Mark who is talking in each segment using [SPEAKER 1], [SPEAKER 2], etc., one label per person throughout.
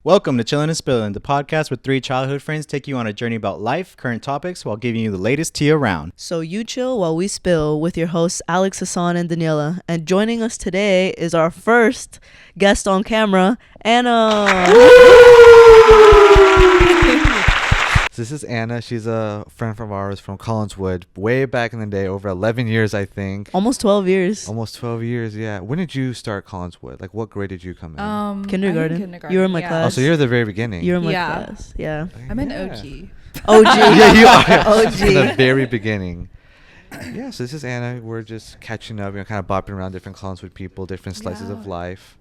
[SPEAKER 1] Welcome to Chillin' and Spillin', the podcast where three childhood friends take you on a journey about life, current topics, while giving you the latest tea around.
[SPEAKER 2] So you chill while we spill with your hosts Alex, Hassan, and Daniela. And joining us today is our first guest on camera, Anna.
[SPEAKER 3] This is Anna. She's a friend of ours from Collinswood way back in the day, over 11 years, I think.
[SPEAKER 2] Almost 12 years.
[SPEAKER 3] Almost 12 years, yeah. When did you start Collinswood? Like, what grade did you come in?
[SPEAKER 2] Kindergarten. You were in my
[SPEAKER 3] Oh,
[SPEAKER 2] class.
[SPEAKER 3] so you're at the very beginning.
[SPEAKER 2] You were in my
[SPEAKER 4] Yeah.
[SPEAKER 2] class. Yeah.
[SPEAKER 4] I'm an
[SPEAKER 3] Yeah.
[SPEAKER 4] OG.
[SPEAKER 2] OG.
[SPEAKER 3] Yeah, you are.
[SPEAKER 2] OG.
[SPEAKER 3] From the very beginning. Yeah, so this is Anna. We're just catching up, kind of bopping around different Collinswood people, different slices of
[SPEAKER 4] Yeah.
[SPEAKER 3] life.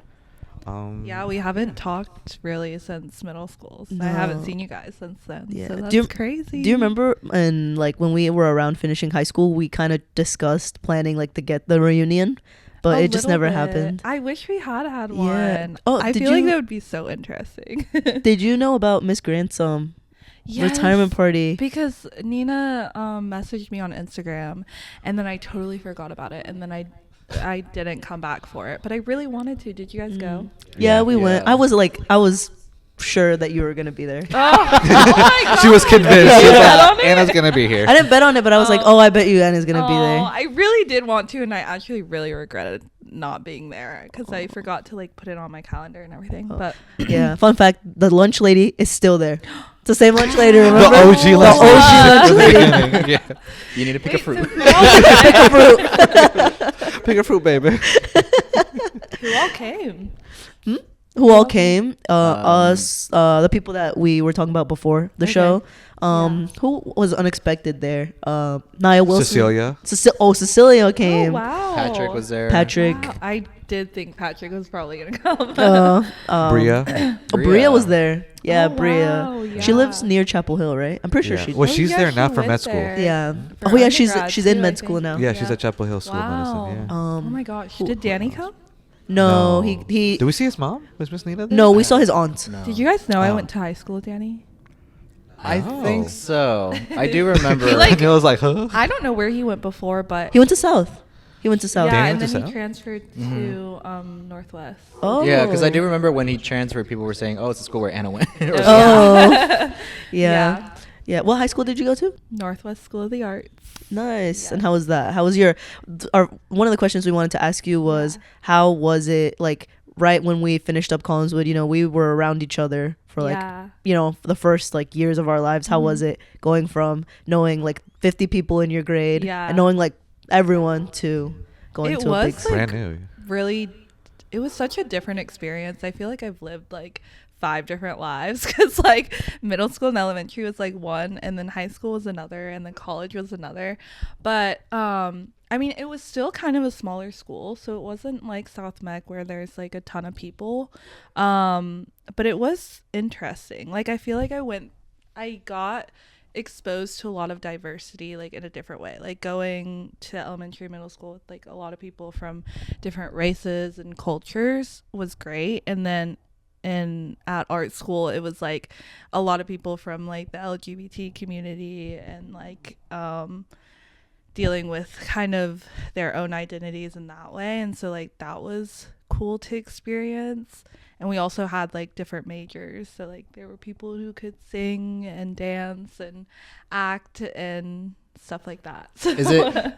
[SPEAKER 4] Yeah, we haven't talked really since middle school. So I
[SPEAKER 2] No.
[SPEAKER 4] haven't seen you guys since then.
[SPEAKER 2] Yeah.
[SPEAKER 4] So that's
[SPEAKER 2] Do you-
[SPEAKER 4] crazy.
[SPEAKER 2] Do you remember when we were around finishing high school, we kind of discussed planning to get the reunion, but
[SPEAKER 4] A
[SPEAKER 2] it just
[SPEAKER 4] little
[SPEAKER 2] never
[SPEAKER 4] bit.
[SPEAKER 2] happened.
[SPEAKER 4] I wish we had
[SPEAKER 2] Yeah.
[SPEAKER 4] one.
[SPEAKER 2] Oh,
[SPEAKER 4] I
[SPEAKER 2] did
[SPEAKER 4] feel like
[SPEAKER 2] you-
[SPEAKER 4] that would be so interesting.
[SPEAKER 2] Did you know about Miss Grant's retirement party?
[SPEAKER 4] Because Nina messaged me on Instagram, and then I totally forgot about it, and then I didn't come back for it, but I really wanted to. Did you guys go?
[SPEAKER 2] Yeah, we
[SPEAKER 3] Yeah.
[SPEAKER 2] went. I was sure that you were gonna be there.
[SPEAKER 4] Oh my god!
[SPEAKER 3] She was convinced. She was
[SPEAKER 4] bet
[SPEAKER 3] like,
[SPEAKER 4] on it?
[SPEAKER 3] Anna's going to be here.
[SPEAKER 2] I didn't bet on it, but I was like, oh, I bet you Anna's gonna be there.
[SPEAKER 4] I really did want to, and I actually really regretted not being there because I forgot to put it on my calendar and everything.
[SPEAKER 2] Oh.
[SPEAKER 4] But
[SPEAKER 2] Yeah. Fun fact: the lunch lady is still there. It's the same lunch lady.
[SPEAKER 3] The
[SPEAKER 2] Remember?
[SPEAKER 3] OG lunch
[SPEAKER 2] The OG
[SPEAKER 3] lady.
[SPEAKER 2] lunch
[SPEAKER 3] From the
[SPEAKER 2] lady.
[SPEAKER 3] beginning, yeah.
[SPEAKER 1] You need to pick a fruit.
[SPEAKER 2] Pick a fruit.
[SPEAKER 3] Pick a fruit, baby.
[SPEAKER 4] who all came?
[SPEAKER 2] Who all came? Us, the people that we were talking about before the
[SPEAKER 4] Okay.
[SPEAKER 2] show. Who was unexpected there? Nia Wilson.
[SPEAKER 3] Cecilia.
[SPEAKER 2] Cecilia came.
[SPEAKER 4] Oh wow!
[SPEAKER 1] Patrick was there.
[SPEAKER 2] Patrick.
[SPEAKER 4] Wow, I did think Patrick was probably gonna come.
[SPEAKER 3] Bria.
[SPEAKER 2] Bria was there. Yeah,
[SPEAKER 4] Oh,
[SPEAKER 2] Bria.
[SPEAKER 4] wow,
[SPEAKER 2] She lives
[SPEAKER 4] yeah.
[SPEAKER 2] near Chapel Hill, right? I'm pretty sure
[SPEAKER 3] Yeah.
[SPEAKER 2] she.
[SPEAKER 3] Well,
[SPEAKER 4] Oh,
[SPEAKER 3] she's
[SPEAKER 4] yeah,
[SPEAKER 3] there
[SPEAKER 4] she
[SPEAKER 3] now for
[SPEAKER 4] went
[SPEAKER 3] med school.
[SPEAKER 4] there.
[SPEAKER 2] Yeah.
[SPEAKER 4] For
[SPEAKER 2] Oh yeah, she's
[SPEAKER 4] undergrad
[SPEAKER 2] in
[SPEAKER 4] too,
[SPEAKER 2] med
[SPEAKER 4] I
[SPEAKER 2] school now.
[SPEAKER 4] think.
[SPEAKER 3] Yeah, she's at Chapel Hill School of
[SPEAKER 4] Wow.
[SPEAKER 3] Medicine. Yeah.
[SPEAKER 4] Oh my gosh! Did Danny come?
[SPEAKER 2] No, he.
[SPEAKER 3] Did we see his mom? Was Miss Nina there?
[SPEAKER 2] No, we saw his aunt.
[SPEAKER 1] No.
[SPEAKER 4] Did you guys know I
[SPEAKER 3] Oh.
[SPEAKER 4] went to high school with Danny?
[SPEAKER 1] I
[SPEAKER 3] Oh.
[SPEAKER 1] think so. I do remember.
[SPEAKER 3] Danielle was like, huh?
[SPEAKER 4] I don't know where he went before, but
[SPEAKER 2] He went to South. He went to South.
[SPEAKER 4] yeah,
[SPEAKER 3] Danny
[SPEAKER 4] and
[SPEAKER 3] went
[SPEAKER 4] then
[SPEAKER 3] to
[SPEAKER 4] he
[SPEAKER 3] South?
[SPEAKER 4] transferred to Northwest.
[SPEAKER 2] Oh.
[SPEAKER 1] Yeah, because I do remember when he transferred, people were saying, "Oh, it's the school where Anna went." Or something.
[SPEAKER 2] Oh. Yeah. Yeah. What high school did you go to?
[SPEAKER 4] Northwest School of the Arts.
[SPEAKER 2] Nice.
[SPEAKER 4] Yeah.
[SPEAKER 2] And how was that? How was one of the questions we wanted to ask you was, how was it right when we finished up Collinswood? We were around each other for
[SPEAKER 4] Yeah.
[SPEAKER 2] for the first years of our lives. How was it going from knowing 50 people in your grade
[SPEAKER 4] Yeah.
[SPEAKER 2] and knowing everyone to going
[SPEAKER 4] It
[SPEAKER 2] to a big
[SPEAKER 4] was,
[SPEAKER 2] school?
[SPEAKER 3] Brand new.
[SPEAKER 4] Really, it was such a different experience. I feel like I've lived 5 different lives because middle school and elementary was one, and then high school was another, and then college was another. But I mean, it was still kind of a smaller school, so it wasn't like South Mech where there's a ton of people. But it was interesting. I feel like I got exposed to a lot of diversity in a different way, going to elementary, middle school with a lot of people from different races and cultures was great. And then at art school it was a lot of people from the LGBT community and dealing with kind of their own identities in that way, and so that was cool to experience. And we also had different majors, so there were people who could sing and dance and act and stuff like that.
[SPEAKER 1] Is it?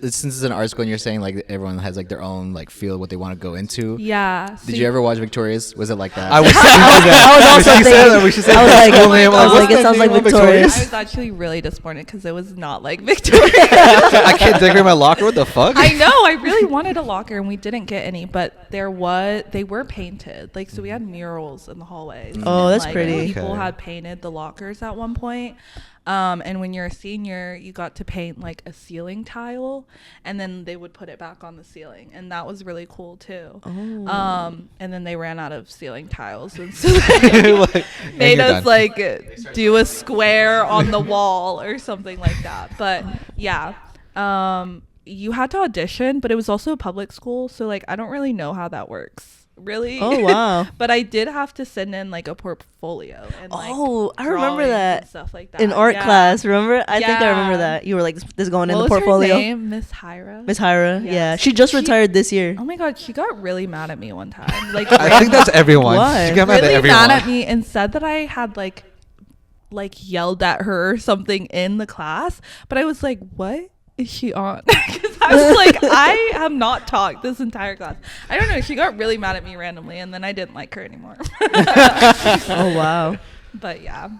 [SPEAKER 1] Since it's an art school, and you're saying everyone has their own field what they want to go into.
[SPEAKER 4] Yeah.
[SPEAKER 1] Did you ever watch Victorious? Was it like that?
[SPEAKER 3] I was thinking that.
[SPEAKER 2] I was also
[SPEAKER 3] When she said
[SPEAKER 2] thinking-
[SPEAKER 3] that, we should say
[SPEAKER 2] I was
[SPEAKER 3] the
[SPEAKER 2] like-
[SPEAKER 3] school name.
[SPEAKER 2] I was like,
[SPEAKER 3] "What's
[SPEAKER 2] it sounds
[SPEAKER 3] the
[SPEAKER 2] like
[SPEAKER 3] name of
[SPEAKER 2] Victorious."
[SPEAKER 4] I was actually really disappointed because it was not like Victoria.
[SPEAKER 3] I can't decorate my locker. What the fuck?
[SPEAKER 4] I know. I really wanted a locker, and we didn't get any. But they were painted. So we had murals in the hallways.
[SPEAKER 2] Oh,
[SPEAKER 4] and,
[SPEAKER 2] that's pretty.
[SPEAKER 4] People
[SPEAKER 3] Okay.
[SPEAKER 4] had painted the lockers at one point. And when you're a senior, you got to paint a ceiling tile, and then they would put it back on the ceiling, and that was really cool too.
[SPEAKER 2] Oh.
[SPEAKER 4] And then they ran out of ceiling tiles, and so they made
[SPEAKER 3] you're
[SPEAKER 4] us
[SPEAKER 3] done.
[SPEAKER 4] do a square on the wall or something like that. But yeah, you had to audition, but it was also a public school, so I don't really know how that works. really.
[SPEAKER 2] Oh wow.
[SPEAKER 4] But I did have to send in like a portfolio and like
[SPEAKER 2] Oh, I remember
[SPEAKER 4] drawings
[SPEAKER 2] that.
[SPEAKER 4] and stuff like that
[SPEAKER 2] In art
[SPEAKER 4] Yeah.
[SPEAKER 2] class, remember? I think I remember
[SPEAKER 4] Yeah.
[SPEAKER 2] that. You were like, this is going in
[SPEAKER 4] What
[SPEAKER 2] the
[SPEAKER 4] was her
[SPEAKER 2] portfolio.
[SPEAKER 4] name? Miss Hyra.
[SPEAKER 2] Miss Hyra. Yeah.
[SPEAKER 4] Yeah.
[SPEAKER 2] She just
[SPEAKER 4] She-
[SPEAKER 2] retired this year.
[SPEAKER 4] Oh my god, she got really mad at me one time. Like
[SPEAKER 3] I think that's everyone.
[SPEAKER 2] Why?
[SPEAKER 3] She got mad at
[SPEAKER 4] really
[SPEAKER 3] everyone.
[SPEAKER 4] mad at me and said that I had like yelled at her or something in the class. But I was like, what is she on? Because I was like, I have not talked this entire class. I don't know. She got really mad at me randomly, and then I didn't like her anymore.
[SPEAKER 2] Oh wow.
[SPEAKER 4] But yeah.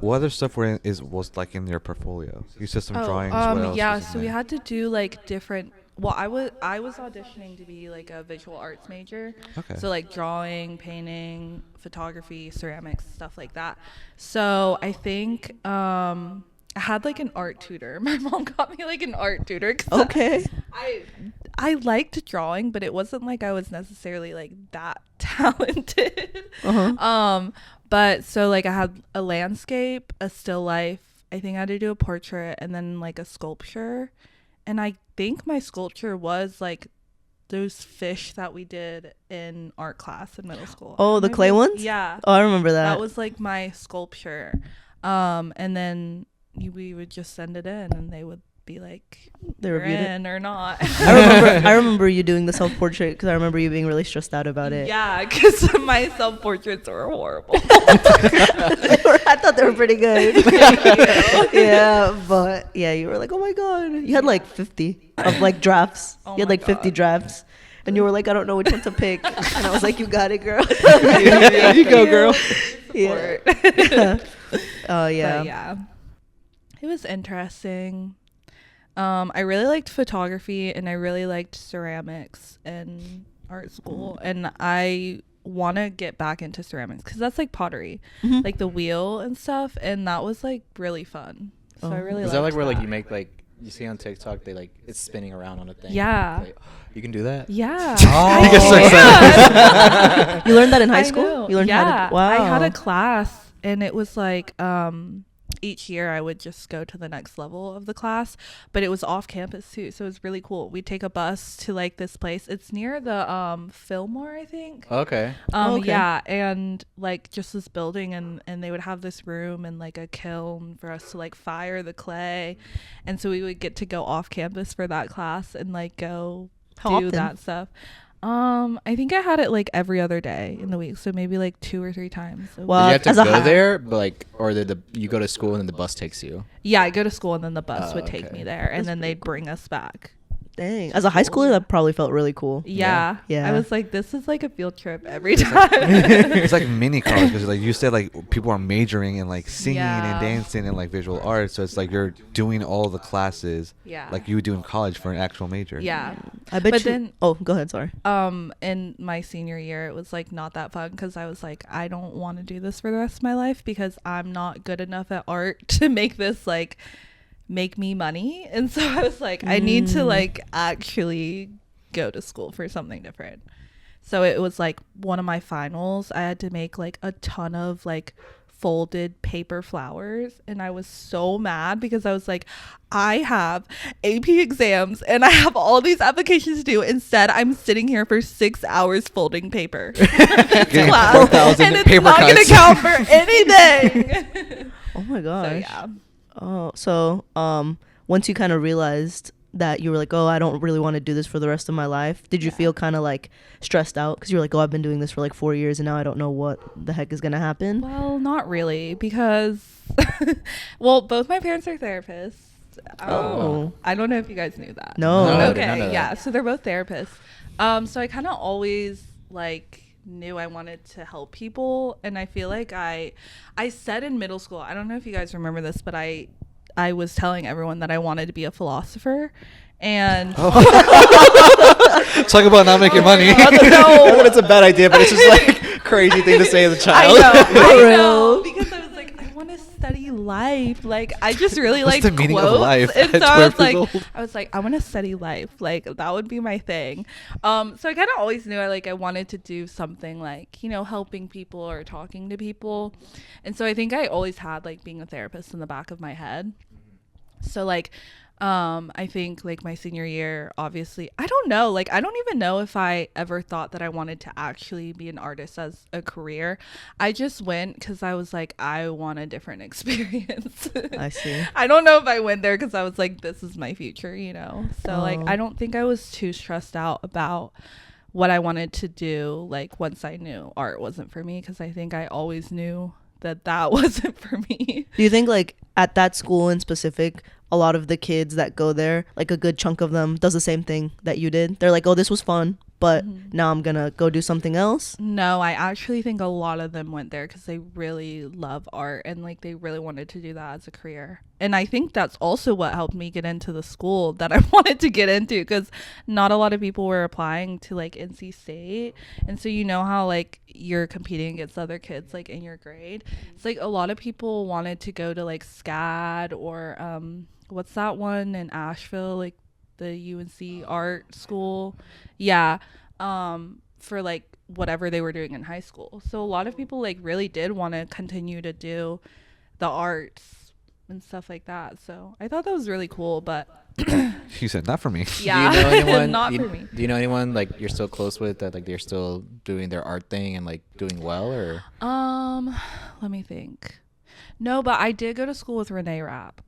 [SPEAKER 3] What other stuff was like in your portfolio? You said some drawings. What else
[SPEAKER 4] yeah.
[SPEAKER 3] was in
[SPEAKER 4] So we
[SPEAKER 3] there?
[SPEAKER 4] had to do like different. Well, I was auditioning to be like a visual arts major.
[SPEAKER 3] Okay.
[SPEAKER 4] So like drawing, painting, photography, ceramics, stuff like that. So I think I had like an art tutor. My mom got me like an art tutor. 'Cause
[SPEAKER 2] Okay.
[SPEAKER 4] I liked drawing, but it wasn't like I was necessarily like that talented.
[SPEAKER 2] Uh-huh.
[SPEAKER 4] But so like I had a landscape, a still life. I think I had to do a portrait and then like a sculpture. And I think my sculpture was like those fish that we did in art class in middle school.
[SPEAKER 2] Oh, the clay ones?
[SPEAKER 4] Yeah.
[SPEAKER 2] Oh, I remember that.
[SPEAKER 4] That was like my sculpture. And then we would just send it in and they would be like,
[SPEAKER 2] They
[SPEAKER 4] you're
[SPEAKER 2] reviewed it?
[SPEAKER 4] in or not.
[SPEAKER 2] I remember you doing the self-portrait because I remember you being really stressed out about it.
[SPEAKER 4] Yeah, because my self-portraits were horrible.
[SPEAKER 2] I thought they were pretty good. Yeah, but yeah, you were like, oh my god, you had like 50 of like drafts.
[SPEAKER 4] Oh
[SPEAKER 2] You had
[SPEAKER 4] my
[SPEAKER 2] like 50
[SPEAKER 4] God.
[SPEAKER 2] drafts, and you were like, I don't know which one to pick, and I was like, you got it, girl.
[SPEAKER 1] Yeah, you go, girl.
[SPEAKER 2] Yeah. Oh yeah.
[SPEAKER 4] But yeah, it was interesting. I really liked photography and I really liked ceramics in art school, and I want to get back into ceramics because that's like pottery,
[SPEAKER 2] Mhm.
[SPEAKER 4] like the wheel and stuff, and that was like really fun. So I
[SPEAKER 2] Oh.
[SPEAKER 4] really
[SPEAKER 1] Is that like
[SPEAKER 4] liked
[SPEAKER 1] where like you make like you see on TikTok they like it's spinning around on a thing?
[SPEAKER 4] Yeah.
[SPEAKER 1] Like, you can do that.
[SPEAKER 4] Yeah.
[SPEAKER 1] Oh.
[SPEAKER 3] He gets so excited.
[SPEAKER 2] You learned that in high
[SPEAKER 4] I
[SPEAKER 2] school?
[SPEAKER 4] know.
[SPEAKER 2] You learned
[SPEAKER 4] yeah,
[SPEAKER 2] how to. Wow.
[SPEAKER 4] I had a class and it was like each year I would just go to the next level of the class, but it was off campus too, so it was really cool. We'd take a bus to like this place. It's near the Fillmore, I think.
[SPEAKER 1] Okay.
[SPEAKER 2] Okay.
[SPEAKER 4] Yeah, and like just this building, and they would have this room and like a kiln for us to like fire the clay, and so we would get to go off campus for that class and like go
[SPEAKER 2] How
[SPEAKER 4] do
[SPEAKER 2] often?
[SPEAKER 4] that stuff. I think I had it like every other day in the week, so maybe like 2 or 3 times a week.
[SPEAKER 2] Well,
[SPEAKER 1] Did you have to
[SPEAKER 2] as a
[SPEAKER 1] go
[SPEAKER 2] hi-
[SPEAKER 1] there, but like, or did you go to school and then the bus takes you?
[SPEAKER 4] Yeah, I go to school and then the bus
[SPEAKER 1] Oh,
[SPEAKER 4] would take
[SPEAKER 1] okay.
[SPEAKER 4] me there, and
[SPEAKER 2] That's
[SPEAKER 4] then
[SPEAKER 2] pretty
[SPEAKER 4] they'd bring us back.
[SPEAKER 2] Dang. As a high schooler, that probably felt really cool.
[SPEAKER 4] Yeah.
[SPEAKER 2] Yeah.
[SPEAKER 4] I was like, this is like a field trip every time.
[SPEAKER 3] It's like mini college because like you said, like people are majoring in like singing
[SPEAKER 4] Yeah.
[SPEAKER 3] and dancing and like visual arts, so it's like you're doing all the classes
[SPEAKER 4] Yeah.
[SPEAKER 3] like you would do in college for an actual major.
[SPEAKER 4] Yeah.
[SPEAKER 2] I bet
[SPEAKER 4] But
[SPEAKER 2] you.
[SPEAKER 4] then-
[SPEAKER 2] Oh, go ahead. Sorry.
[SPEAKER 4] In my senior year, it was like not that fun because I was like, I don't want to do this for the rest of my life because I'm not good enough at art to make this like make me money. And so I was like, I need to like actually go to school for something different. So it was like one of my finals, I had to make like a ton of like folded paper flowers, and I was so mad because I was like, I have AP exams and I have all these applications to do. Instead, I'm sitting here for 6 hours folding paper.
[SPEAKER 3] Getting
[SPEAKER 4] Class.
[SPEAKER 3] 4,000
[SPEAKER 4] And it's
[SPEAKER 3] paper
[SPEAKER 4] not going to
[SPEAKER 3] cuts.
[SPEAKER 4] count for anything.
[SPEAKER 2] Oh my gosh.
[SPEAKER 4] So yeah.
[SPEAKER 2] Oh, so once you kind of realized that you were like, oh, I don't really want to do this for the rest of my life, did you feel kind of like stressed out because you were like, oh, I've been doing this for like 4 years and now I don't know what the heck is gonna happen?
[SPEAKER 4] Well, not really, because well, both my parents are therapists.
[SPEAKER 2] Oh.
[SPEAKER 4] I don't know if you guys knew that.
[SPEAKER 2] No.
[SPEAKER 1] No, I did not
[SPEAKER 4] Okay,
[SPEAKER 1] know that.
[SPEAKER 4] yeah. So they're both therapists. So I kind of always like knew I wanted to help people, and I feel like I said in middle school, I don't know if you guys remember this, but I was telling everyone that I wanted to be a philosopher, and
[SPEAKER 3] Talk about not making money.
[SPEAKER 1] Not that it's a bad idea, but it's just like crazy thing to say as a child.
[SPEAKER 4] I know, because I was like, I want to study life. Like, I just really
[SPEAKER 3] What's
[SPEAKER 4] like
[SPEAKER 3] the meaning of
[SPEAKER 4] quotes.
[SPEAKER 3] life
[SPEAKER 4] And
[SPEAKER 3] at
[SPEAKER 4] so I was
[SPEAKER 3] 12
[SPEAKER 4] like,
[SPEAKER 3] years old?
[SPEAKER 4] I want to study life. Like, that would be my thing. So I kind of always knew I wanted to do something like, you know, helping people or talking to people. And so I think I always had like being a therapist in the back of my head. So like I think like my senior year, obviously, I don't know, like I don't even know if I ever thought that I wanted to actually be an artist as a career. I just went because I was like, I want a different experience.
[SPEAKER 2] I see.
[SPEAKER 4] I don't know if I went there because I was like, this is my future, you know? So like,
[SPEAKER 2] Oh.
[SPEAKER 4] I don't think I was too stressed out about what I wanted to do, like once I knew art wasn't for me, because I think I always knew that wasn't for me.
[SPEAKER 2] Do you think like at that school in specific, a lot of the kids that go there, like a good chunk of them does the same thing that you did? They're like, oh, this was fun, but now I'm gonna go do something else.
[SPEAKER 4] No, I actually think a lot of them went there because they really love art and like they really wanted to do that as a career. And I think that's also what helped me get into the school that I wanted to get into, because not a lot of people were applying to like NC State. And so you know how like you're competing against other kids like in your grade. It's like a lot of people wanted to go to like SCAD or what's that one in Asheville, like the UNC art school. Yeah. For like whatever they were doing in high school. So a lot of people like really did want to continue to do the arts and stuff like that. So I thought that was really cool, but
[SPEAKER 3] She said, not for me.
[SPEAKER 4] yeah,
[SPEAKER 1] Do you know anyone?
[SPEAKER 4] not for me.
[SPEAKER 1] Do you know anyone like you're still close with that like they're still doing their art thing and like doing well or?
[SPEAKER 4] Let me think. No, but I did go to school with Renee Rapp.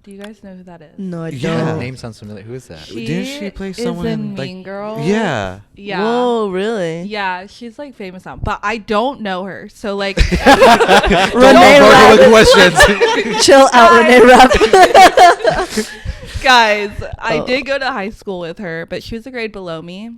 [SPEAKER 4] Do you guys know who that is?
[SPEAKER 2] No, I
[SPEAKER 3] Yeah.
[SPEAKER 1] That
[SPEAKER 2] don't.
[SPEAKER 1] name sounds familiar. Who is that?
[SPEAKER 3] Didn't she play
[SPEAKER 4] is
[SPEAKER 3] someone
[SPEAKER 4] in
[SPEAKER 3] in, like-
[SPEAKER 4] Mean Girls?
[SPEAKER 3] Yeah.
[SPEAKER 4] Yeah.
[SPEAKER 2] Whoa, really?
[SPEAKER 4] Yeah, she's like famous now, but I don't know her. So like,
[SPEAKER 2] Renee
[SPEAKER 3] Don't
[SPEAKER 2] Rapp.
[SPEAKER 3] with questions.
[SPEAKER 2] Chill out, Renee Rapp.
[SPEAKER 4] guys, I
[SPEAKER 2] Oh.
[SPEAKER 4] did go to high school with her, but she was a grade below me.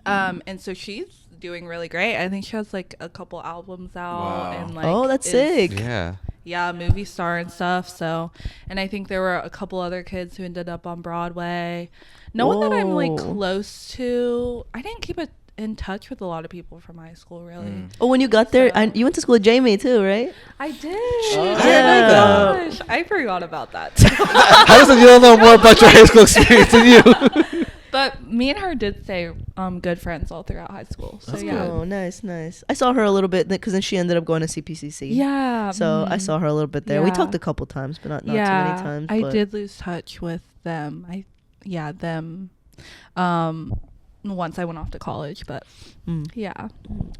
[SPEAKER 4] And so she's doing really great. I think she has like a couple albums out
[SPEAKER 1] Wow.
[SPEAKER 4] and like
[SPEAKER 2] Oh, that's
[SPEAKER 4] is-
[SPEAKER 2] sick.
[SPEAKER 3] Yeah.
[SPEAKER 4] Yeah, movie star and stuff. So, and I think there were a couple other kids who ended up on Broadway. No one that I'm like
[SPEAKER 2] Whoa.
[SPEAKER 4] close to. I didn't keep in touch with a lot of people from high school, really.
[SPEAKER 2] Oh, when you got there, you went to school with Jamie too, right?
[SPEAKER 4] I did.
[SPEAKER 1] Oh,
[SPEAKER 4] Oh
[SPEAKER 2] yeah.
[SPEAKER 4] my gosh, I forgot about that.
[SPEAKER 3] How does it you don't know more about your high school experience than you?
[SPEAKER 4] But me and her did stay good friends all throughout high school. So
[SPEAKER 1] That's
[SPEAKER 4] yeah.
[SPEAKER 2] Oh, nice, nice. I saw her a little bit because then she ended up going to CPCC.
[SPEAKER 4] Yeah.
[SPEAKER 2] So I saw her a little bit there. We
[SPEAKER 4] Yeah.
[SPEAKER 2] talked a couple times, but not too many times.
[SPEAKER 4] I
[SPEAKER 2] but-
[SPEAKER 4] did lose touch with them. Them. Once I went off to college, but
[SPEAKER 2] Mm.
[SPEAKER 4] yeah.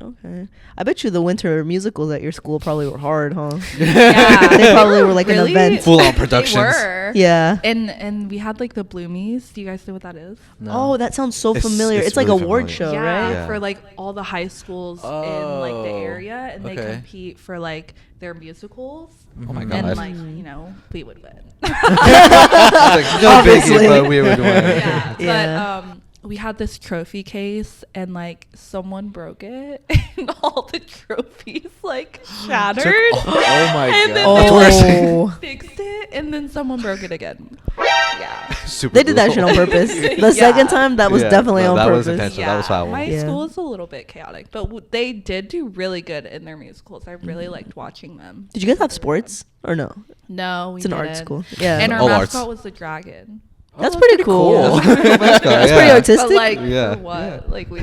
[SPEAKER 2] Okay. I bet you the winter musicals at your school probably were hard, huh?
[SPEAKER 4] Yeah.
[SPEAKER 2] They probably were like an
[SPEAKER 4] Really?
[SPEAKER 2] event.
[SPEAKER 3] Full-on
[SPEAKER 4] They
[SPEAKER 3] productions.
[SPEAKER 4] were.
[SPEAKER 2] Yeah.
[SPEAKER 4] And we had like the Bloomies. Do you guys know what that is?
[SPEAKER 1] No.
[SPEAKER 2] Oh, that sounds so
[SPEAKER 3] It's-
[SPEAKER 2] familiar.
[SPEAKER 3] it's
[SPEAKER 2] It's, like
[SPEAKER 3] really
[SPEAKER 2] a award
[SPEAKER 3] familiar.
[SPEAKER 2] show,
[SPEAKER 4] Yeah,
[SPEAKER 2] right?
[SPEAKER 3] Yeah.
[SPEAKER 4] for like all the high schools in like the
[SPEAKER 1] Oh,
[SPEAKER 4] area, and they
[SPEAKER 1] okay.
[SPEAKER 4] compete for like their musicals.
[SPEAKER 3] Oh my
[SPEAKER 1] Mhm.
[SPEAKER 3] God.
[SPEAKER 4] And like we would win.
[SPEAKER 3] Like, no
[SPEAKER 2] Obviously.
[SPEAKER 3] biggie, but we were doing it.
[SPEAKER 4] Yeah.
[SPEAKER 2] Yeah.
[SPEAKER 4] But we had this trophy case and like someone broke it and all the trophies like shattered.
[SPEAKER 1] Oh my
[SPEAKER 4] And then
[SPEAKER 1] god.
[SPEAKER 4] they
[SPEAKER 2] Oh.
[SPEAKER 4] like fixed it and then someone broke it again. Yeah.
[SPEAKER 3] Super
[SPEAKER 2] They did that shit
[SPEAKER 3] brutal.
[SPEAKER 2] on purpose. The
[SPEAKER 4] Yeah.
[SPEAKER 2] second time, that was
[SPEAKER 3] Yeah,
[SPEAKER 2] definitely
[SPEAKER 3] no,
[SPEAKER 2] on
[SPEAKER 3] that was
[SPEAKER 2] purpose.
[SPEAKER 3] intentional. So that was foul.
[SPEAKER 4] My
[SPEAKER 2] Yeah.
[SPEAKER 4] school is a little bit chaotic, but they did do really good in their musicals. I really liked watching them.
[SPEAKER 2] Did you guys have sports or no?
[SPEAKER 4] No, we
[SPEAKER 2] It's an art
[SPEAKER 4] didn't.
[SPEAKER 2] school. Yeah.
[SPEAKER 4] And our
[SPEAKER 3] All arts.
[SPEAKER 4] mascot was the dragon.
[SPEAKER 2] That's pretty cool.
[SPEAKER 3] cool.
[SPEAKER 2] That's
[SPEAKER 3] Yeah.
[SPEAKER 2] pretty artistic.
[SPEAKER 4] But like,
[SPEAKER 3] Yeah.
[SPEAKER 4] for what? Like we.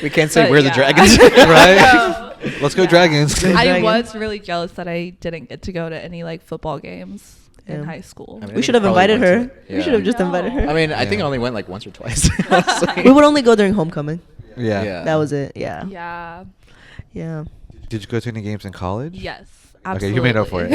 [SPEAKER 1] We can't say
[SPEAKER 4] But
[SPEAKER 1] we're the
[SPEAKER 4] yeah.
[SPEAKER 1] dragons.
[SPEAKER 3] Right?
[SPEAKER 4] No.
[SPEAKER 3] Let's go
[SPEAKER 4] Yeah.
[SPEAKER 3] Dragons.
[SPEAKER 2] Go
[SPEAKER 4] I
[SPEAKER 2] Dragons.
[SPEAKER 4] was really jealous that I didn't get to go to any like football games in
[SPEAKER 2] Yeah.
[SPEAKER 4] high school.
[SPEAKER 1] I mean,
[SPEAKER 2] We
[SPEAKER 1] I
[SPEAKER 2] should have
[SPEAKER 1] probably
[SPEAKER 2] invited
[SPEAKER 1] went
[SPEAKER 2] her.
[SPEAKER 1] to it.
[SPEAKER 2] We
[SPEAKER 1] Yeah.
[SPEAKER 2] should have just
[SPEAKER 4] No.
[SPEAKER 2] invited her.
[SPEAKER 1] I mean, I think
[SPEAKER 3] Yeah.
[SPEAKER 1] I only went like once or twice. honestly.
[SPEAKER 2] We would only go during homecoming.
[SPEAKER 3] Yeah.
[SPEAKER 1] Yeah.
[SPEAKER 2] That was it. Yeah.
[SPEAKER 4] Yeah.
[SPEAKER 2] Yeah.
[SPEAKER 3] Did you go to any games in college?
[SPEAKER 4] Yes.
[SPEAKER 3] Okay,
[SPEAKER 4] Absolutely.
[SPEAKER 3] you made up for it.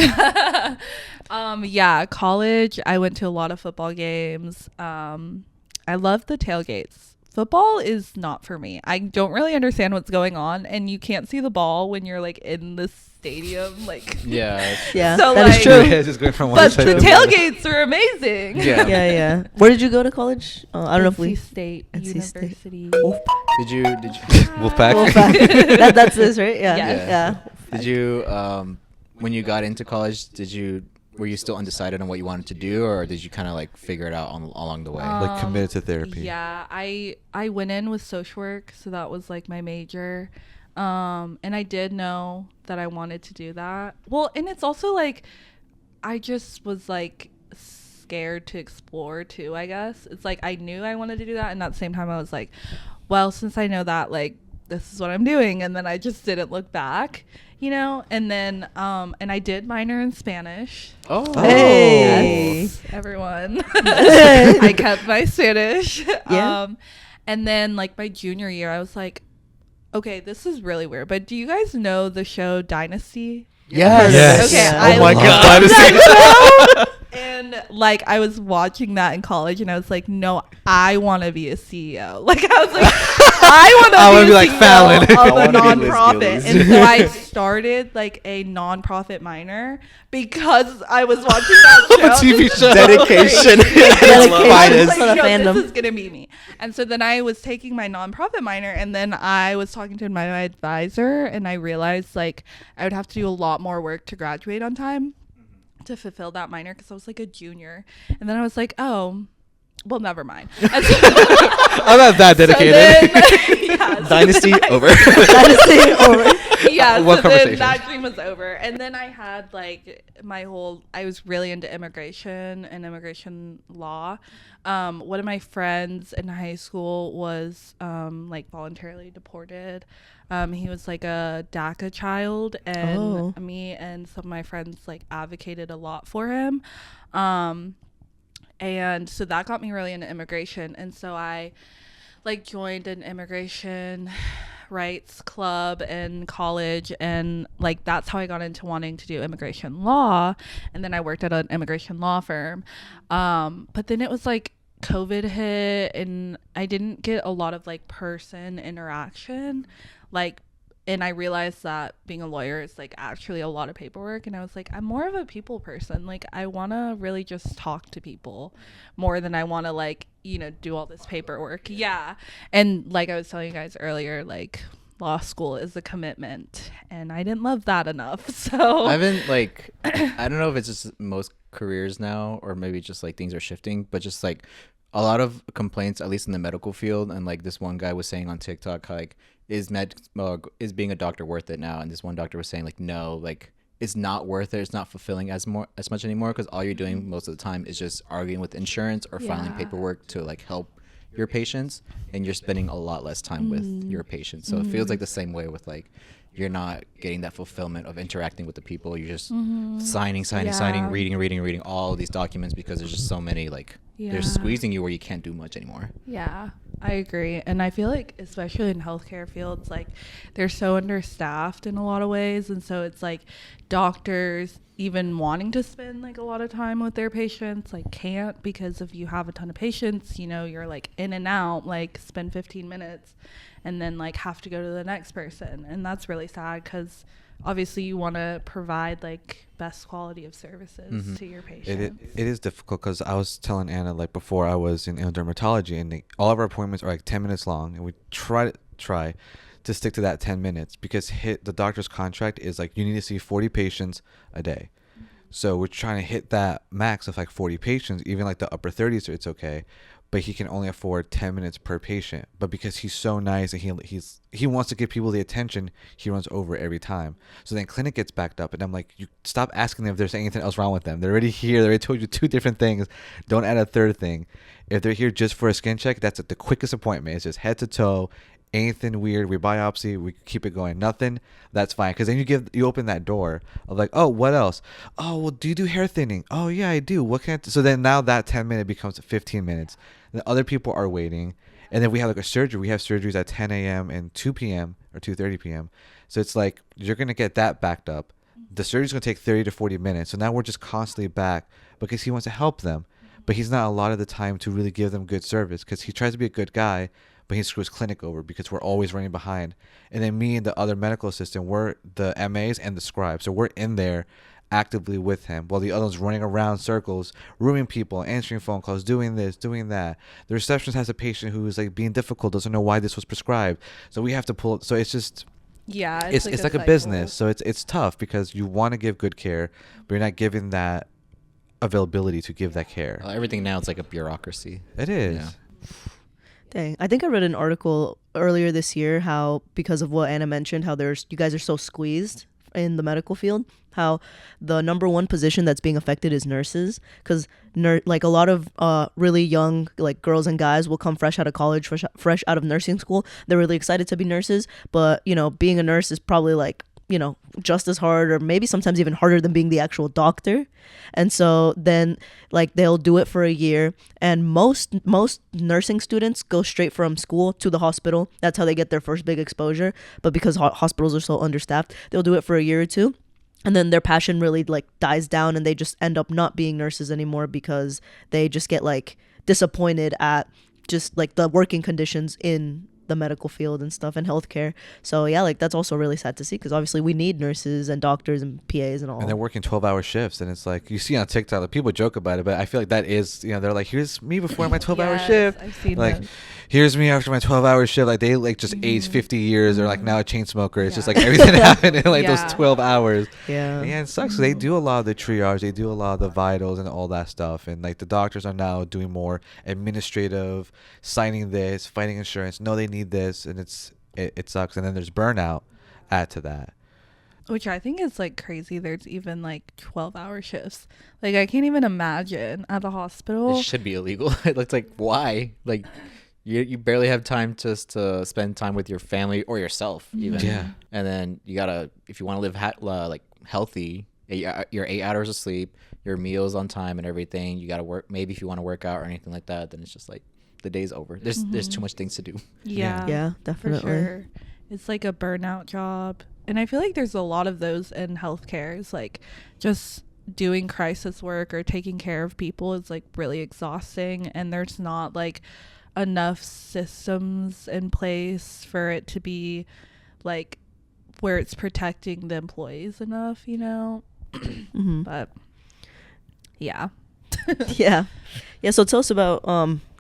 [SPEAKER 4] Yeah, college, I went to a lot of football games. I love the tailgates. Football is not for me. I don't really understand what's going on, and you can't see the ball when you're like in the stadium. Like,
[SPEAKER 1] Yeah.
[SPEAKER 2] Yeah.
[SPEAKER 4] So,
[SPEAKER 2] that is
[SPEAKER 4] like-
[SPEAKER 2] true.
[SPEAKER 3] Yeah, just going from one
[SPEAKER 4] but
[SPEAKER 3] side
[SPEAKER 4] the
[SPEAKER 3] to the other.
[SPEAKER 4] tailgates are amazing.
[SPEAKER 1] Yeah.
[SPEAKER 2] Yeah, yeah. Where did you go to college? I don't know if we.
[SPEAKER 4] NC State
[SPEAKER 2] NC State.
[SPEAKER 4] University.
[SPEAKER 1] Did you
[SPEAKER 3] Wolfpack.
[SPEAKER 2] Wolfpack. That's this, right? Yeah.
[SPEAKER 4] Yes.
[SPEAKER 2] Yeah.
[SPEAKER 1] did you when you got into college, were you still undecided on what you wanted to do, or did you kind of like figure it out along the way?
[SPEAKER 3] Like committed to therapy.
[SPEAKER 4] Yeah, I went in with social work, so that was like my major. And I did know that I wanted to do that. Well, and it's also like I just was like scared to explore too, I guess. It's like I knew I wanted to do that, and at the same time I was like, well, since I know that, like this is what I'm doing. And then I just didn't look back, you know? And then, and I did minor in Spanish.
[SPEAKER 1] Oh.
[SPEAKER 2] Hey.
[SPEAKER 4] Yes, everyone. I kept my Spanish.
[SPEAKER 2] Yeah.
[SPEAKER 4] And then like my junior year, I was like, okay, this is really weird. But do you guys know the show Dynasty?
[SPEAKER 1] Yes.
[SPEAKER 3] Yes.
[SPEAKER 4] Okay,
[SPEAKER 2] Yeah.
[SPEAKER 4] I
[SPEAKER 3] Oh my
[SPEAKER 4] love
[SPEAKER 3] God.
[SPEAKER 4] that show. And like I was watching that in college, and I was like, no, I want to be a CEO. Like I was like, I want
[SPEAKER 3] I
[SPEAKER 4] to
[SPEAKER 3] wanna
[SPEAKER 4] be
[SPEAKER 3] be
[SPEAKER 4] a
[SPEAKER 3] like
[SPEAKER 4] CEO
[SPEAKER 3] Fallon.
[SPEAKER 4] of
[SPEAKER 1] I
[SPEAKER 4] a
[SPEAKER 1] wanna be Liz
[SPEAKER 4] nonprofit.
[SPEAKER 1] Gillies.
[SPEAKER 4] And so I started like a nonprofit minor because I was watching that show.
[SPEAKER 3] A TV show.
[SPEAKER 1] Dedication.
[SPEAKER 2] Dedication.
[SPEAKER 4] I was
[SPEAKER 2] It's
[SPEAKER 4] like,
[SPEAKER 2] not a
[SPEAKER 4] no,
[SPEAKER 2] fandom.
[SPEAKER 4] this is gonna be me. And so then I was taking my nonprofit minor, and then I was talking to my advisor, and I realized like I would have to do a lot more work to graduate on time to fulfill that minor because I was like a junior. And then I was like, oh, well, never mind. And so,
[SPEAKER 3] I'm not that dedicated.
[SPEAKER 1] Dynasty over.
[SPEAKER 2] Dynasty over.
[SPEAKER 4] Yeah,
[SPEAKER 3] One
[SPEAKER 4] so then
[SPEAKER 3] conversation.
[SPEAKER 4] that dream was over. And then I had like I was really into immigration and immigration law. One of my friends in high school was like voluntarily deported. He was like a DACA child, and
[SPEAKER 2] Oh.
[SPEAKER 4] me and some of my friends like advocated a lot for him. And so that got me really into immigration. And so I like joined an immigration rights club in college, and like that's how I got into wanting to do immigration law. And then I worked at an immigration law firm. But then it was like COVID hit, and I didn't get a lot of like person interaction, like, and I realized that being a lawyer is like actually a lot of paperwork. And I was like, I'm more of a people person. Like I want to really just talk to people more than I want to like, you know, do all this paperwork. Yeah. And like I was telling you guys earlier, like law school is a commitment, and I didn't love that enough. So
[SPEAKER 1] I've been like, I don't know if it's just most careers now, or maybe just like things are shifting, but just like a lot of complaints, at least in the medical field. And like this one guy was saying on TikTok, like, is being a doctor worth it now? And this one doctor was saying like, no, like it's not worth it. It's not fulfilling as much anymore, because all you're doing most of the time is just arguing with insurance or filing
[SPEAKER 4] Yeah.
[SPEAKER 1] paperwork to like help your patients, and you're spending a lot less time with your patients. So it feels like the same way with like, you're not getting that fulfillment of interacting with the people. You're just signing,
[SPEAKER 4] Yeah.
[SPEAKER 1] reading all these documents, because there's just so many, like
[SPEAKER 4] Yeah.
[SPEAKER 1] they're squeezing you where you can't do much anymore.
[SPEAKER 4] Yeah, I agree. And I feel like, especially in healthcare fields, like they're so understaffed in a lot of ways. And so it's like doctors even wanting to spend like a lot of time with their patients, like can't, because if you have a ton of patients, you know, you're like in and out, like spend 15 minutes and then like have to go to the next person. And that's really sad, because obviously you want to provide like best quality of services to your patients.
[SPEAKER 3] It is difficult, because I was telling Anna, like, before I was in dermatology, and all of our appointments are like 10 minutes long, and we try to stick to that 10 minutes, because the doctor's contract is like you need to see 40 patients a day. So we're trying to hit that max of like 40 patients, even like the upper 30s, it's okay. But he can only afford 10 minutes per patient. But because he's so nice and he wants to give people the attention, he runs over every time. So then clinic gets backed up, and I'm like, you stop asking them if there's anything else wrong with them. They're already here. They already told you 2 different things. Don't add a third thing. If they're here just for a skin check, that's the quickest appointment. It's just head to toe. Anything weird, we biopsy, we keep it going. Nothing, that's fine. Because then you open that door of like, oh, what else? Oh, well, do you do hair thinning? Oh yeah, I do. What can I so then now that 10 minute becomes 15 minutes. The other people are waiting, and then we have like a surgery. We have surgeries at 10 a.m. and 2 p.m. or 2:30 p.m. So it's like you're gonna get that backed up. The surgery's gonna take 30 to 40 minutes. So now we're just constantly back, because he wants to help them, but he's not a lot of the time to really give them good service, because he tries to be a good guy, but he screws clinic over because we're always running behind. And then me and the other medical assistant, we're the MAs and the scribes, so we're in there actively with him, while the other one's running around circles, rooming people, answering phone calls, doing this, doing that. The receptionist has a patient who's like being difficult, doesn't know why this was prescribed, so we have to pull. So it's just,
[SPEAKER 4] Yeah,
[SPEAKER 3] it's like a
[SPEAKER 4] cycle.
[SPEAKER 3] business. So it's tough, because you want to give good care, but you're not given that availability to give that care.
[SPEAKER 1] Everything now, it's like a bureaucracy.
[SPEAKER 3] It is.
[SPEAKER 1] Yeah.
[SPEAKER 2] Dang, I think I read an article earlier this year how, because of what Anna mentioned, how you guys are so squeezed in the medical field, how the number one position that's being affected is nurses, because like a lot of really young like girls and guys will come fresh out of college, fresh out of nursing school. They're really excited to be nurses, but you know, being a nurse is probably like, you know, just as hard or maybe sometimes even harder than being the actual doctor. And so then like they'll do it for a year, and most nursing students go straight from school to the hospital. That's how they get their first big exposure. But because hospitals are so understaffed, they'll do it for a year or two, and then their passion really like dies down, and they just end up not being nurses anymore because they just get like disappointed at just like the working conditions in the medical field and stuff and healthcare. So yeah, like that's also really sad to see, because obviously we need nurses and doctors and PAs and all.
[SPEAKER 3] And they're working 12-hour shifts, and it's like you see on TikTok, like, people joke about it, but I feel like that is, you know, they're like, here's me before my 12-hour
[SPEAKER 4] Yes,
[SPEAKER 3] shift.
[SPEAKER 4] I've seen
[SPEAKER 3] Like,
[SPEAKER 4] those.
[SPEAKER 3] here's me after my 12-hour shift. Like they like just aged
[SPEAKER 4] Mhm.
[SPEAKER 3] 50 years, or like now a chain smoker. It's just
[SPEAKER 4] Yeah.
[SPEAKER 3] like everything happened in like
[SPEAKER 4] Yeah.
[SPEAKER 3] those 12 hours.
[SPEAKER 2] Yeah.
[SPEAKER 3] Yeah, it sucks. They do a lot of the triage, they do a lot of the vitals and all that stuff, and like the doctors are now doing more administrative, signing this, fighting insurance. No, they need this, and it sucks. And then there's burnout. Add to that.
[SPEAKER 4] Which I think is like crazy. There's even like 12-hour shifts. Like I can't even imagine at the hospital.
[SPEAKER 1] It should be illegal. It's like, why? Like, you barely have time just to spend time with your family or yourself even.
[SPEAKER 3] Yeah.
[SPEAKER 1] And then you gotta, if you want to live like healthy, your 8 hours of sleep, your meals on time and everything. You gotta work. Maybe if you want to work out or anything like that, then it's just like the day's over. There's too much things to do.
[SPEAKER 4] Yeah.
[SPEAKER 2] Yeah,
[SPEAKER 4] For
[SPEAKER 2] definitely.
[SPEAKER 4] sure. It's like a burnout job. And I feel like there's a lot of those in healthcare. It's like just doing crisis work or taking care of people is like really exhausting, and there's not like enough systems in place for it to be like where it's protecting the employees enough, you know?
[SPEAKER 2] Hmm.
[SPEAKER 4] But yeah.
[SPEAKER 2] Yeah. Yeah, so tell us about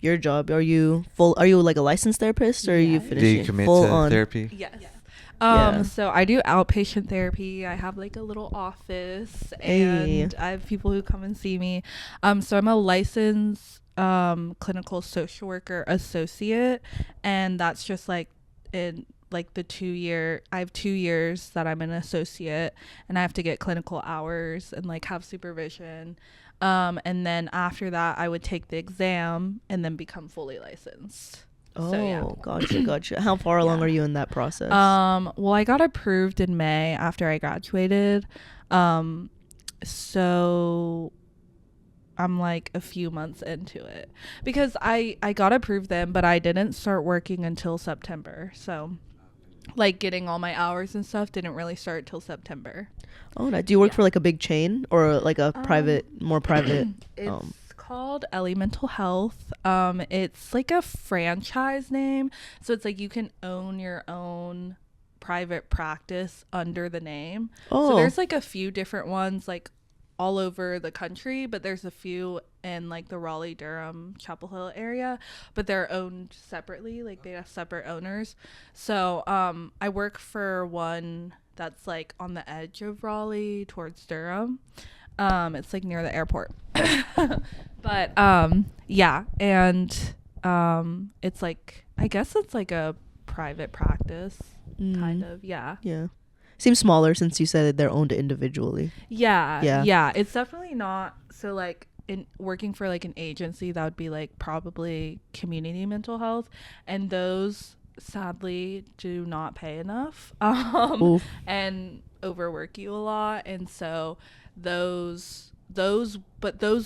[SPEAKER 2] your job. Are you like a licensed therapist, or are you
[SPEAKER 4] Yeah.
[SPEAKER 3] Do
[SPEAKER 2] finishing
[SPEAKER 3] you commit
[SPEAKER 2] full
[SPEAKER 3] to
[SPEAKER 2] on
[SPEAKER 3] therapy?
[SPEAKER 4] Yes.
[SPEAKER 2] Yeah.
[SPEAKER 4] So I do outpatient therapy. I have like a little office,
[SPEAKER 2] Hey.
[SPEAKER 4] and I have people who come and see me. So I'm a licensed clinical social worker associate, and that's just like in like the 2 year. I have 2 years that I'm an associate, and I have to get clinical hours and like have supervision. And then after that, I would take the exam and then become fully licensed.
[SPEAKER 2] Oh,
[SPEAKER 4] So, yeah.
[SPEAKER 2] gotcha. How far along
[SPEAKER 4] Yeah.
[SPEAKER 2] are you in that process?
[SPEAKER 4] Well, I got approved in May after I graduated. So I'm like a few months into it because I got approved then, but I didn't start working until September. So like getting all my hours and stuff didn't really start till September.
[SPEAKER 2] Oh, nice. Do you work
[SPEAKER 4] yeah.
[SPEAKER 2] for like a big chain or like a more private?
[SPEAKER 4] It's called Ellie Mental Health. It's like a franchise name, so it's like you can own your own private practice under the name.
[SPEAKER 2] Oh,
[SPEAKER 4] So there's like a few different ones like all over the country, but there's a few in like the Raleigh, Durham, Chapel Hill area, but they're owned separately, like they have separate owners. So I work for one that's like on the edge of Raleigh towards Durham. It's like near the airport. But yeah, and it's like, I guess it's like a private practice kind of. Yeah.
[SPEAKER 2] yeah. Seems smaller since you said they're owned individually.
[SPEAKER 4] Yeah.
[SPEAKER 2] Yeah.
[SPEAKER 4] It's definitely not. So like in working for like an agency, that would be like probably community mental health, and those sadly do not pay enough
[SPEAKER 2] Oof.
[SPEAKER 4] and overwork you a lot. And so those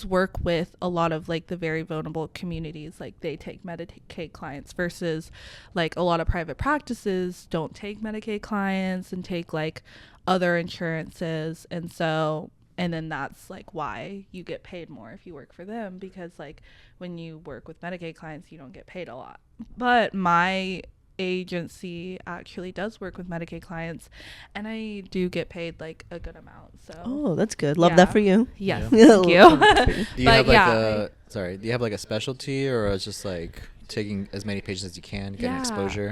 [SPEAKER 4] work with a lot of like the very vulnerable communities. Like they take Medicaid clients versus like a lot of private practices don't take Medicaid clients and take like other insurances. And so, and then that's like why you get paid more if you work for them, because like when you work with Medicaid clients, you don't get paid a lot. But my agency actually does work with Medicaid clients, and I do get paid like a good amount. So
[SPEAKER 2] Oh, that's good. Love
[SPEAKER 4] Yeah.
[SPEAKER 2] that for you.
[SPEAKER 4] yes,
[SPEAKER 1] Yeah.
[SPEAKER 4] thank you.
[SPEAKER 1] Do you
[SPEAKER 4] But
[SPEAKER 1] have like
[SPEAKER 4] yeah,
[SPEAKER 1] do you have like a specialty, or it's just like taking as many patients as you can, getting exposure?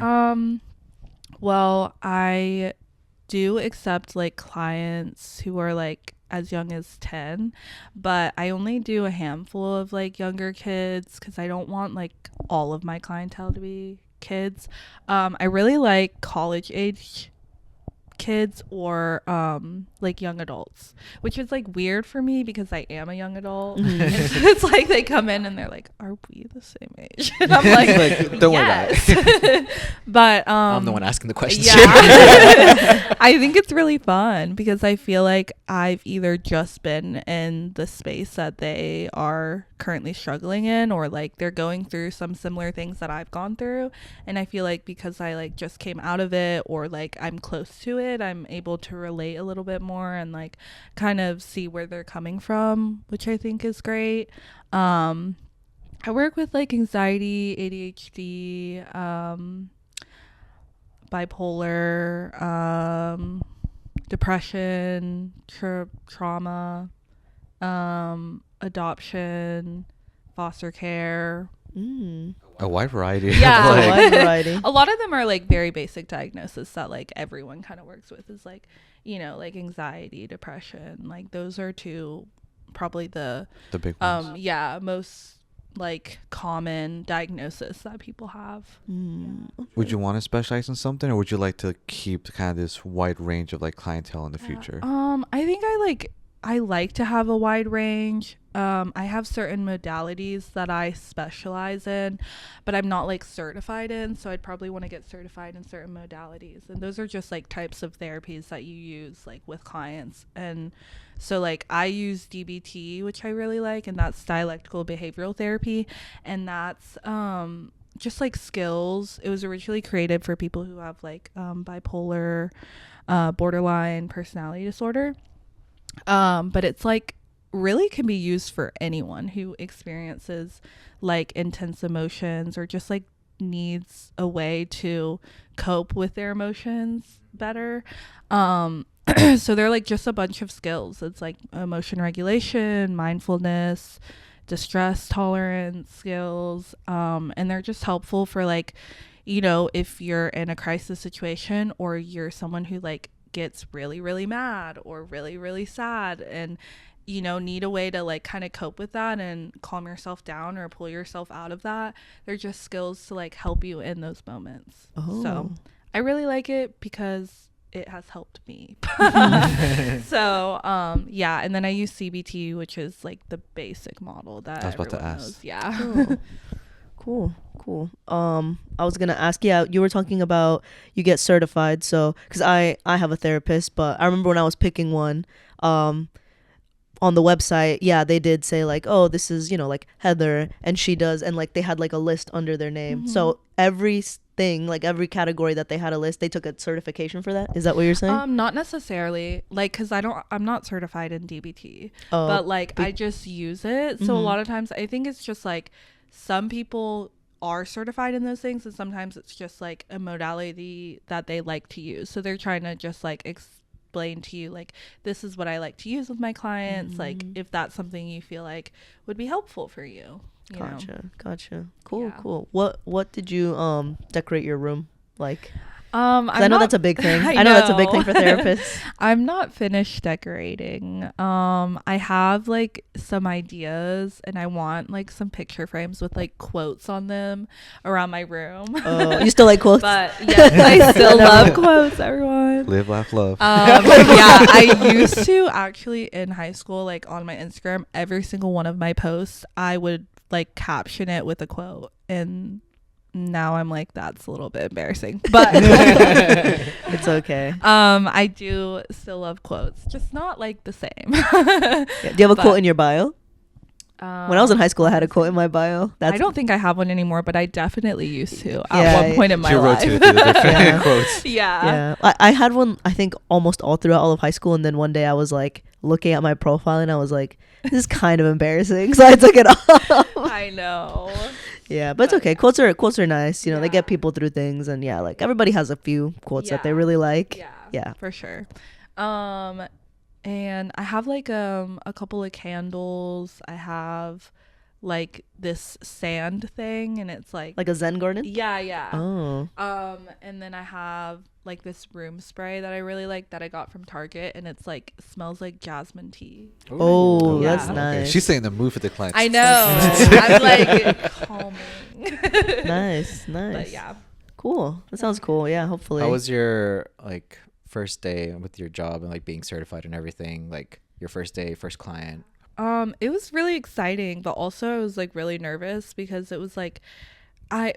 [SPEAKER 4] Well, I do accept like clients who are like as young as 10, but I only do a handful of like younger kids because I don't want like all of my clientele to be kids. I really like college age kids or like young adults, which is like weird for me because I am a young adult.
[SPEAKER 2] Mhm.
[SPEAKER 4] And so it's like they come in and they're like, are we the same age? And I'm like,
[SPEAKER 3] Like, don't worry about
[SPEAKER 4] yes. But
[SPEAKER 1] I'm the one asking the questions.
[SPEAKER 4] yeah. I think it's really fun because I feel like I've either just been in the space that they are currently struggling in, or like they're going through some similar things that I've gone through. And I feel like because I like just came out of it, or like I'm close to it, I'm able to relate a little bit more and like kind of see where they're coming from, which I think is great. I work with like anxiety, ADHD, bipolar, depression, trauma, adoption, foster care.
[SPEAKER 3] A wide variety.
[SPEAKER 4] Yeah.
[SPEAKER 3] Like,
[SPEAKER 2] A wide variety.
[SPEAKER 4] A lot of them are like very basic diagnoses that like everyone kind of works with, is like, you know, like anxiety, depression. Like those are two probably the
[SPEAKER 3] the big ones.
[SPEAKER 4] most like common diagnosis that people have.
[SPEAKER 3] Would you want to specialize in something, or would you like to keep kind of this wide range of like clientele in the future?
[SPEAKER 4] I think I like to have a wide range. I have certain modalities that I specialize in, but I'm not like certified in, so I'd probably want to get certified in certain modalities. And those are just like types of therapies that you use like with clients. And so like I use DBT, which I really like, and that's dialectical behavioral therapy, and that's just like skills. It was originally created for people who have like bipolar, borderline personality disorder. But it's like really can be used for anyone who experiences like intense emotions or just like needs a way to cope with their emotions better. So they're like just a bunch of skills. It's like emotion regulation, mindfulness, distress tolerance skills, and they're just helpful for like, you know, if you're in a crisis situation or you're someone who like gets really, really mad or really, really sad and, you know, need a way to like kind of cope with that and calm yourself down or pull yourself out of that. They're just skills to like help you in those moments. So I really like it because it has helped me. So yeah, and then I use CBT, which is like the basic model that
[SPEAKER 3] I was about to
[SPEAKER 4] everyone
[SPEAKER 3] ask.
[SPEAKER 4] knows. Yeah.
[SPEAKER 2] Cool. I was gonna ask, yeah, you were talking about you get certified, so because I have a therapist, but I remember when I was picking one, on the website, yeah, they did say like, oh, this is, you know, like Heather, and she does, and like they had like a list under their name. So every thing, like every category that they had a list, they took a certification for that. Is that what you're saying?
[SPEAKER 4] Not necessarily, like, because I'm not certified in DBT, but like I just use it. So a lot of times I think it's just like some people are certified in those things, and sometimes it's just like a modality that they like to use. So they're trying to just like explain to you like, this is what I like to use with my clients, like if that's something you feel like would be helpful for you, you know?
[SPEAKER 2] Gotcha. Cool.
[SPEAKER 4] Yeah.
[SPEAKER 2] What did you decorate your room like? 'Cause
[SPEAKER 4] I
[SPEAKER 2] I know that's a big thing. I know that's a big thing for therapists.
[SPEAKER 4] I'm not finished decorating. I have like some ideas, and I want like some picture frames with like quotes on them around my room.
[SPEAKER 2] Oh, you still like quotes?
[SPEAKER 4] But yes, I still love quotes, everyone.
[SPEAKER 3] Live, laugh, love.
[SPEAKER 4] Yeah, I used to actually in high school, like on my Instagram, every single one of my posts, I would like caption it with a quote, and now I'm like, that's a little bit embarrassing, but
[SPEAKER 2] It's okay.
[SPEAKER 4] I do still love quotes, just not like the same.
[SPEAKER 2] Yeah. Do you have a quote in your bio? When I was in high school, I had a quote in my bio.
[SPEAKER 4] I don't think I have one anymore, but I definitely used to
[SPEAKER 2] Yeah,
[SPEAKER 4] at one point in my
[SPEAKER 3] She
[SPEAKER 4] life.
[SPEAKER 3] rotated through the different
[SPEAKER 2] Yeah.
[SPEAKER 3] quotes.
[SPEAKER 4] Yeah.
[SPEAKER 2] I had one, I think, almost all throughout all of high school, and then one day I was like looking at my profile and I was like, this is kind of embarrassing, so I took it off.
[SPEAKER 4] I know.
[SPEAKER 2] Yeah, but it's okay. Quotes are nice. You know, they get people through things, and yeah, like everybody has a few quotes that they
[SPEAKER 4] Yeah.
[SPEAKER 2] really like.
[SPEAKER 4] Yeah.
[SPEAKER 2] Yeah.
[SPEAKER 4] For sure. And I have like a couple of candles. I have like this sand thing, and it's like
[SPEAKER 2] Like a Zen garden.
[SPEAKER 4] yeah.
[SPEAKER 2] Oh.
[SPEAKER 4] And then I have like this room spray that I really like that I got from Target, and it's like smells like jasmine tea.
[SPEAKER 2] Oh,
[SPEAKER 4] Yeah.
[SPEAKER 2] that's
[SPEAKER 4] Okay.
[SPEAKER 2] nice.
[SPEAKER 3] She's saying the mood for the clients.
[SPEAKER 4] I know. I'm like calming.
[SPEAKER 2] Nice.
[SPEAKER 4] But yeah.
[SPEAKER 2] Cool. That sounds cool. Yeah. Hopefully.
[SPEAKER 1] How was your like first day with your job and like being certified and everything? Like your first day, first client.
[SPEAKER 4] It was really exciting, but also I was like really nervous because it was like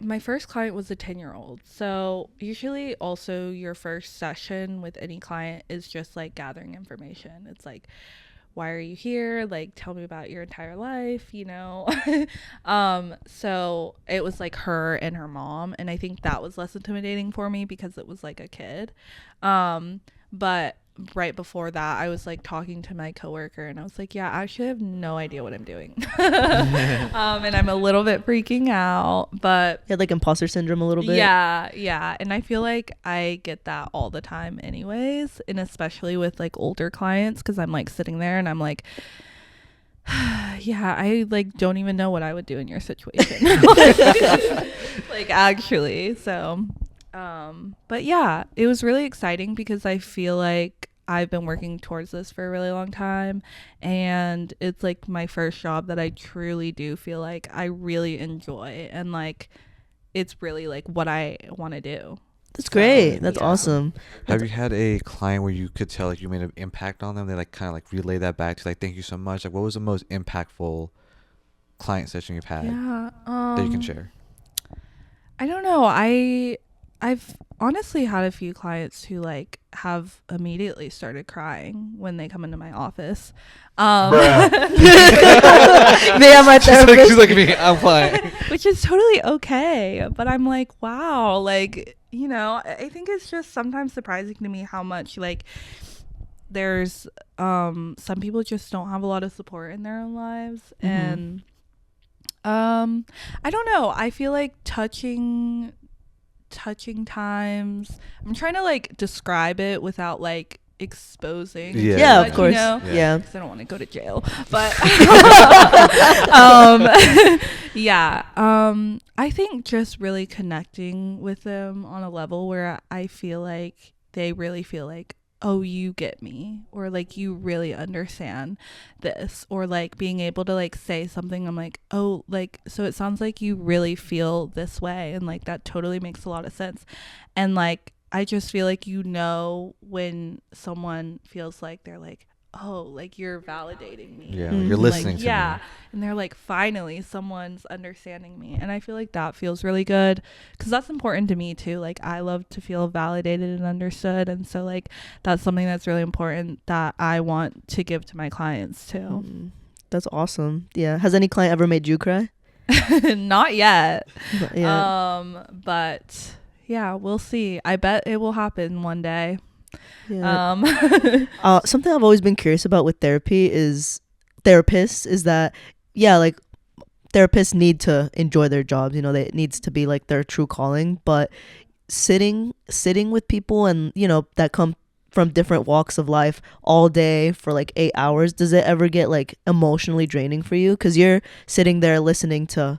[SPEAKER 4] my first client was a 10-year-old. So usually also your first session with any client is just like gathering information. It's like, why are you here? Like, tell me about your entire life, you know? So it was like her and her mom. And I think that was less intimidating for me because it was like a kid. But right before that, I was like talking to my coworker and I was like, yeah, I actually have no idea what I'm doing. And I'm a little bit freaking out, but
[SPEAKER 2] You had like imposter syndrome a little bit.
[SPEAKER 4] yeah. And I feel like I get that all the time anyways, and especially with like older clients, because I'm like sitting there and I'm like, yeah, I like don't even know what I would do in your situation. Like actually. So but yeah, it was really exciting because I feel like I've been working towards this for a really long time, and it's like my first job that I truly do feel like I really enjoy, and like it's really like what I want to do.
[SPEAKER 2] That's great.
[SPEAKER 4] So,
[SPEAKER 2] That's
[SPEAKER 4] yeah.
[SPEAKER 2] awesome.
[SPEAKER 3] Have you had a client where you could tell like you made an impact on them? They like kind of like relay that back to like, thank you so much. Like, what was the most impactful client session you've had
[SPEAKER 4] Yeah.
[SPEAKER 3] that you can share?
[SPEAKER 4] I don't know. I've honestly had a few clients who like have immediately started crying when they come into my office.
[SPEAKER 2] Me and my therapist.
[SPEAKER 3] She's like me. I'm fine.
[SPEAKER 4] Which is totally okay, but I'm like, wow, like, you know, I think it's just sometimes surprising to me how much like there's some people just don't have a lot of support in their own lives. And I don't know, I feel like touching times, I'm trying to like describe it without like exposing too
[SPEAKER 2] Yeah,
[SPEAKER 4] much,
[SPEAKER 2] of course.
[SPEAKER 4] you know?
[SPEAKER 2] Yeah.
[SPEAKER 4] Because I don't want to go to jail, but yeah, I think just really connecting with them on a level where I feel like they really feel like, oh, you get me, or like you really understand this, or like being able to like say something, I'm like, oh, like, so it sounds like you really feel this way, and like that totally makes a lot of sense. And like I just feel like, you know, when someone feels like they're like, oh, like you're validating me.
[SPEAKER 3] Yeah,
[SPEAKER 2] Mhm.
[SPEAKER 3] you're listening
[SPEAKER 4] Like,
[SPEAKER 3] to
[SPEAKER 4] yeah.
[SPEAKER 3] me.
[SPEAKER 4] And they're like, finally someone's understanding me. And I feel like that feels really good, because that's important to me too. Like I love to feel validated and understood, and so like that's something that's really important that I want to give to my clients too.
[SPEAKER 2] That's awesome. Yeah. Has any client ever made you cry?
[SPEAKER 4] Not yet.
[SPEAKER 2] But, yeah.
[SPEAKER 4] But yeah, we'll see. I bet it will happen one day.
[SPEAKER 2] Yeah. Something I've always been curious about with therapists is that, yeah, like therapists need to enjoy their jobs, you know, it needs to be like their true calling, but sitting with people and, you know, that come from different walks of life all day for like 8 hours, does it ever get like emotionally draining for you? Because you're sitting there listening to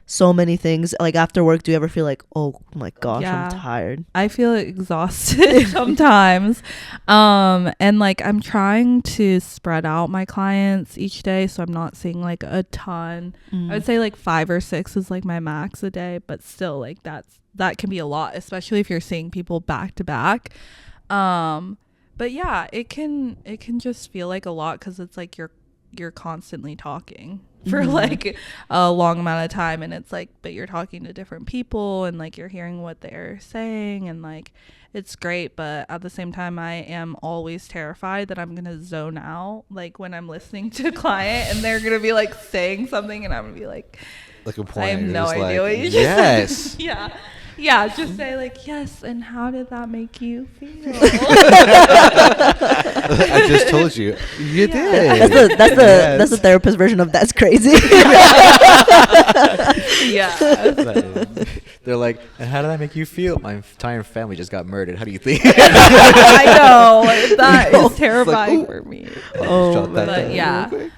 [SPEAKER 2] so many things. Like after work, do you ever feel like, oh my gosh,
[SPEAKER 4] Yeah.
[SPEAKER 2] I'm tired?
[SPEAKER 4] I feel exhausted sometimes. And like I'm trying to spread out my clients each day, so I'm not seeing like a ton. I would say like 5 or 6 is like my max a day, but still like that can be a lot, especially if you're seeing people back to back. But yeah, it can just feel like a lot, because it's like you're constantly talking for like a long amount of time, and it's like, but you're talking to different people and like you're hearing what they're saying, and like it's great, but at the same time I am always terrified that I'm gonna zone out like when I'm listening to a client and they're gonna be like saying something and I'm gonna be like,
[SPEAKER 3] Like a point.
[SPEAKER 4] I have
[SPEAKER 3] you're
[SPEAKER 4] no
[SPEAKER 3] just
[SPEAKER 4] idea
[SPEAKER 3] like,
[SPEAKER 4] what you just
[SPEAKER 3] yes.
[SPEAKER 4] said. Yeah, just say like, yes, and how did that make you feel?
[SPEAKER 3] I just told you. You
[SPEAKER 4] Yeah.
[SPEAKER 3] did.
[SPEAKER 2] That's the therapist version of that's crazy.
[SPEAKER 4] Yeah.
[SPEAKER 1] They're like, and how did that make you feel? My entire family just got murdered. How do you think?
[SPEAKER 4] I know. That is terrifying for me.
[SPEAKER 2] Oh,
[SPEAKER 3] Jot that
[SPEAKER 4] But
[SPEAKER 3] down
[SPEAKER 4] yeah.
[SPEAKER 3] real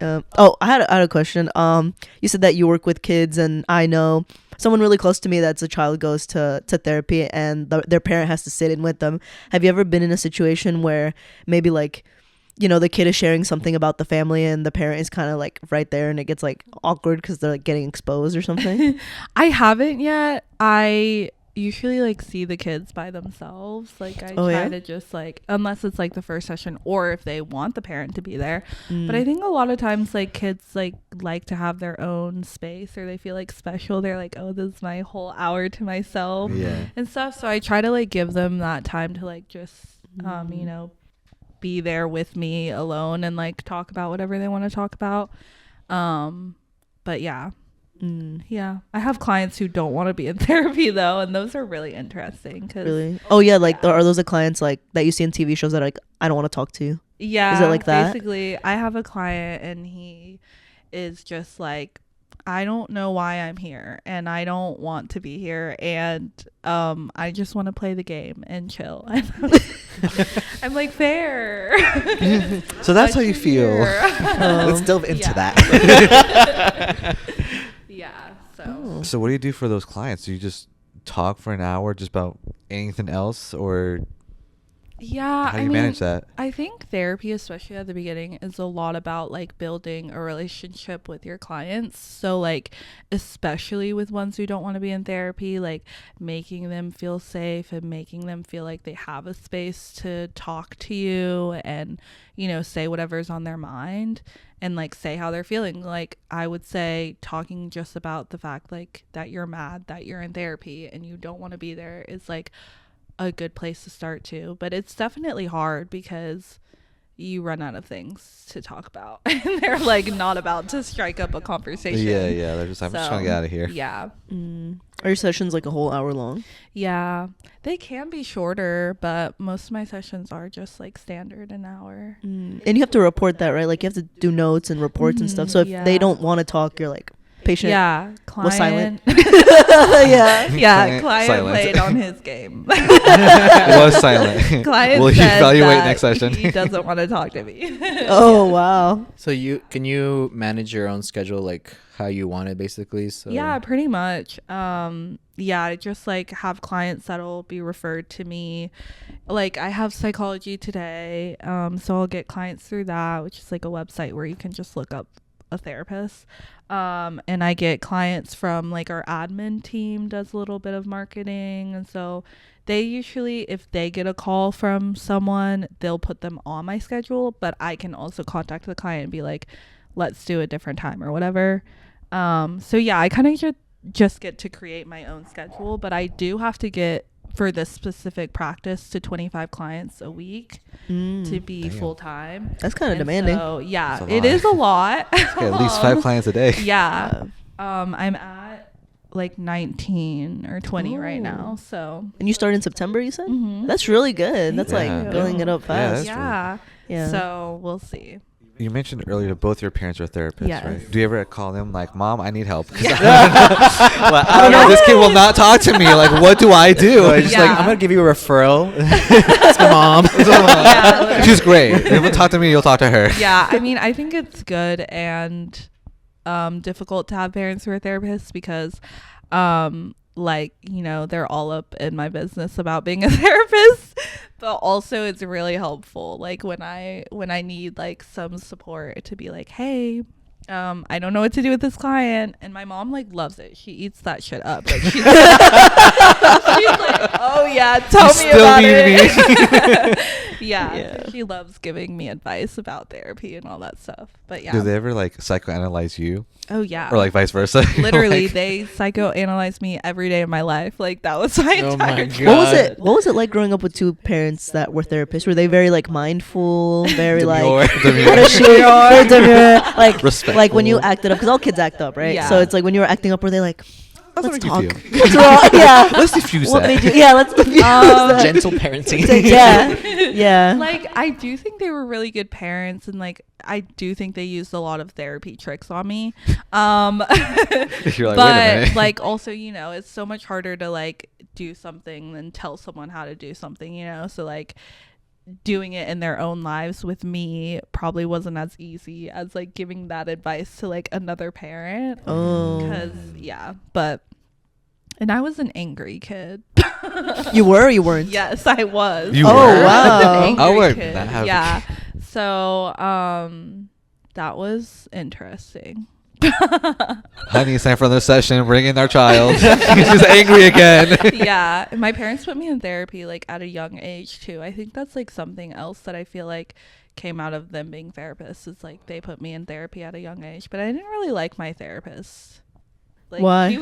[SPEAKER 3] quick.
[SPEAKER 2] I had a question. You said that you work with kids, and I know someone really close to me that's a child goes to therapy, and their parent has to sit in with them. Have you ever been in a situation where maybe like, you know, the kid is sharing something about the family and the parent is kind of like right there, and it gets like awkward because they're like getting exposed or something?
[SPEAKER 4] I haven't yet. I usually like see the kids by themselves. Like I
[SPEAKER 2] Oh,
[SPEAKER 4] try
[SPEAKER 2] yeah?
[SPEAKER 4] to just like, unless it's like the first session or if they want the parent to be there.
[SPEAKER 2] Mm.
[SPEAKER 4] But I think a lot of times like kids like to have their own space, or they feel like special. They're like, oh, this is my whole hour to myself
[SPEAKER 3] Yeah.
[SPEAKER 4] and stuff. So I try to like give them that time to like just
[SPEAKER 2] Mm.
[SPEAKER 4] you know, be there with me alone and like talk about whatever they want to talk about. But yeah.
[SPEAKER 2] Mm.
[SPEAKER 4] Yeah, I have clients who don't want to be in therapy though, and those are really interesting. Cause,
[SPEAKER 2] Really? Oh yeah, like
[SPEAKER 4] Yeah.
[SPEAKER 2] are those the clients like that you see in TV shows that are like I don't want to talk to you?
[SPEAKER 4] Yeah,
[SPEAKER 2] Is it like that?
[SPEAKER 4] Basically, I have a client and he is just like, I don't know why I'm here, and I don't want to be here, and I just want to play the game and chill. I'm like, fair.
[SPEAKER 3] So that's
[SPEAKER 4] But
[SPEAKER 3] how you
[SPEAKER 4] you're
[SPEAKER 3] feel.
[SPEAKER 4] here.
[SPEAKER 1] Let's delve into
[SPEAKER 4] yeah.
[SPEAKER 1] that.
[SPEAKER 4] Yeah. So.
[SPEAKER 2] Oh.
[SPEAKER 3] So what do you do for those clients? Do you just talk for an hour just about anything else, or
[SPEAKER 4] Yeah,
[SPEAKER 3] how do
[SPEAKER 4] I
[SPEAKER 3] you
[SPEAKER 4] mean,
[SPEAKER 3] manage that?
[SPEAKER 4] I think therapy, especially at the beginning, is a lot about like building a relationship with your clients. So like, especially with ones who don't want to be in therapy, like making them feel safe and making them feel like they have a space to talk to you and, you know, say whatever's on their mind and like say how they're feeling. Like I would say talking just about the fact like that you're mad that you're in therapy and you don't want to be there is like a good place to start too. But it's definitely hard because you run out of things to talk about and they're like not about to strike up a conversation.
[SPEAKER 3] Yeah. They're just, I'm just trying to get out of here.
[SPEAKER 4] Yeah.
[SPEAKER 2] Mm. Are your sessions like a whole hour long?
[SPEAKER 4] Yeah, they can be shorter, but most of my sessions are just like standard an hour.
[SPEAKER 2] Mm. And you have to report that, right? Like you have to do notes and reports and stuff.
[SPEAKER 4] Mhm,
[SPEAKER 2] So if
[SPEAKER 4] yeah.
[SPEAKER 2] they don't want to talk, you're like patient.
[SPEAKER 4] Yeah,
[SPEAKER 2] was silent.
[SPEAKER 4] client.
[SPEAKER 2] Yeah.
[SPEAKER 4] Yeah, client
[SPEAKER 3] Silent.
[SPEAKER 4] played on his game.
[SPEAKER 3] It was silent.
[SPEAKER 4] Client
[SPEAKER 3] Will you
[SPEAKER 4] said
[SPEAKER 3] evaluate
[SPEAKER 4] that
[SPEAKER 3] next session?
[SPEAKER 4] He doesn't want to talk to me.
[SPEAKER 2] Oh wow.
[SPEAKER 1] So can you manage your own schedule like how you want it basically? So
[SPEAKER 4] Yeah, pretty much. Yeah, I just like have clients that'll be referred to me. Like I have Psychology Today, so I'll get clients through that, which is like a website where you can just look up a therapist. And I get clients from like our admin team does a little bit of marketing, and so they usually, if they get a call from someone, they'll put them on my schedule, but I can also contact the client and be like, let's do a different time or whatever. So yeah, I kind of just get to create my own schedule, but I do have to get for this specific practice to 25 clients a week to be
[SPEAKER 3] Damn.
[SPEAKER 4] full time.
[SPEAKER 2] That's kind of
[SPEAKER 4] And
[SPEAKER 2] demanding.
[SPEAKER 4] So yeah,
[SPEAKER 3] That's a
[SPEAKER 4] it
[SPEAKER 3] lot.
[SPEAKER 4] is a lot.
[SPEAKER 3] Okay, at least 5 clients a day.
[SPEAKER 4] Yeah. I'm at like 19 or 20 right
[SPEAKER 2] Oh.
[SPEAKER 4] now. So
[SPEAKER 2] And you started in September, you said?
[SPEAKER 4] Mhm.
[SPEAKER 2] That's really good. That's
[SPEAKER 3] Yeah.
[SPEAKER 2] like building it up
[SPEAKER 3] Yeah,
[SPEAKER 2] fast.
[SPEAKER 3] that's
[SPEAKER 4] yeah.
[SPEAKER 2] Yeah.
[SPEAKER 4] So we'll see.
[SPEAKER 3] You mentioned earlier both your parents are therapists,
[SPEAKER 4] Yes.
[SPEAKER 3] right? Do you ever call them like, Mom, I need help? 'Cause
[SPEAKER 4] Yeah.
[SPEAKER 3] I don't know. This kid will not talk to me. Like, what do I do?
[SPEAKER 1] So it's just like
[SPEAKER 4] Yeah.
[SPEAKER 1] I'm gonna give you a referral. That's my mom.
[SPEAKER 4] Yeah.
[SPEAKER 3] She's great. If you talk to me, you'll talk to her.
[SPEAKER 4] Yeah, I mean, I think it's good and difficult to have parents who are therapists because like, you know, they're all up in my business about being a therapist, but also it's really helpful like when I need like some support to be like, hey, I don't know what to do with this client, and my mom like loves it. She eats that shit up. Like she's, she's like, oh yeah, tell me
[SPEAKER 3] still
[SPEAKER 4] about
[SPEAKER 3] need
[SPEAKER 4] it. Yeah,
[SPEAKER 2] Yeah.
[SPEAKER 4] she loves giving me advice about therapy and all that stuff. But yeah,
[SPEAKER 3] Do they ever like psychoanalyze you,
[SPEAKER 4] oh yeah,
[SPEAKER 3] or like vice versa?
[SPEAKER 4] literally
[SPEAKER 3] Like-
[SPEAKER 4] they psychoanalyze me every day of my life. Like that was my
[SPEAKER 1] Oh
[SPEAKER 4] entire
[SPEAKER 1] my
[SPEAKER 4] job.
[SPEAKER 2] What was it? What was it like growing up with two parents that were therapists? Were they very like mindful, very
[SPEAKER 1] Demure.
[SPEAKER 2] like
[SPEAKER 3] Demure.
[SPEAKER 2] how does she very demure, like like when you
[SPEAKER 3] Respectful.
[SPEAKER 2] acted up, because all kids act up, right?
[SPEAKER 4] Yeah.
[SPEAKER 2] So it's like when you were acting up, were they like,
[SPEAKER 3] How's that
[SPEAKER 2] let's
[SPEAKER 3] make
[SPEAKER 2] talk?
[SPEAKER 3] you feel?
[SPEAKER 2] What's wrong? Yeah.
[SPEAKER 3] Let's diffuse
[SPEAKER 2] What
[SPEAKER 3] that.
[SPEAKER 2] made you? Yeah, let's diffuse that.
[SPEAKER 1] Gentle parenting.
[SPEAKER 2] Yeah, yeah.
[SPEAKER 4] Like I do think they were really good parents, and like I do think they used a lot of therapy tricks on me.
[SPEAKER 3] You're like, wait a
[SPEAKER 4] But
[SPEAKER 3] minute.
[SPEAKER 4] like also, you know, it's so much harder to like do something than tell someone how to do something, you know? So like doing it in their own lives with me probably wasn't as easy as like giving that advice to like another parent.
[SPEAKER 2] Oh,
[SPEAKER 4] Cause yeah, but and I was an angry kid.
[SPEAKER 2] you were or you weren't?
[SPEAKER 4] Yes, I was.
[SPEAKER 3] You
[SPEAKER 2] Oh,
[SPEAKER 3] were?
[SPEAKER 2] wow.
[SPEAKER 4] I was an angry
[SPEAKER 3] I would
[SPEAKER 4] kid.
[SPEAKER 3] not have-
[SPEAKER 4] Yeah. So that was interesting
[SPEAKER 3] Honey, it's time for another session. Bring in our child. She's angry again.
[SPEAKER 4] Yeah, my parents put me in therapy like at a young age too. I think that's like something else that I feel like came out of them being therapists. Is like they put me in therapy at a young age, but I didn't really like my therapist. Like,
[SPEAKER 2] Why?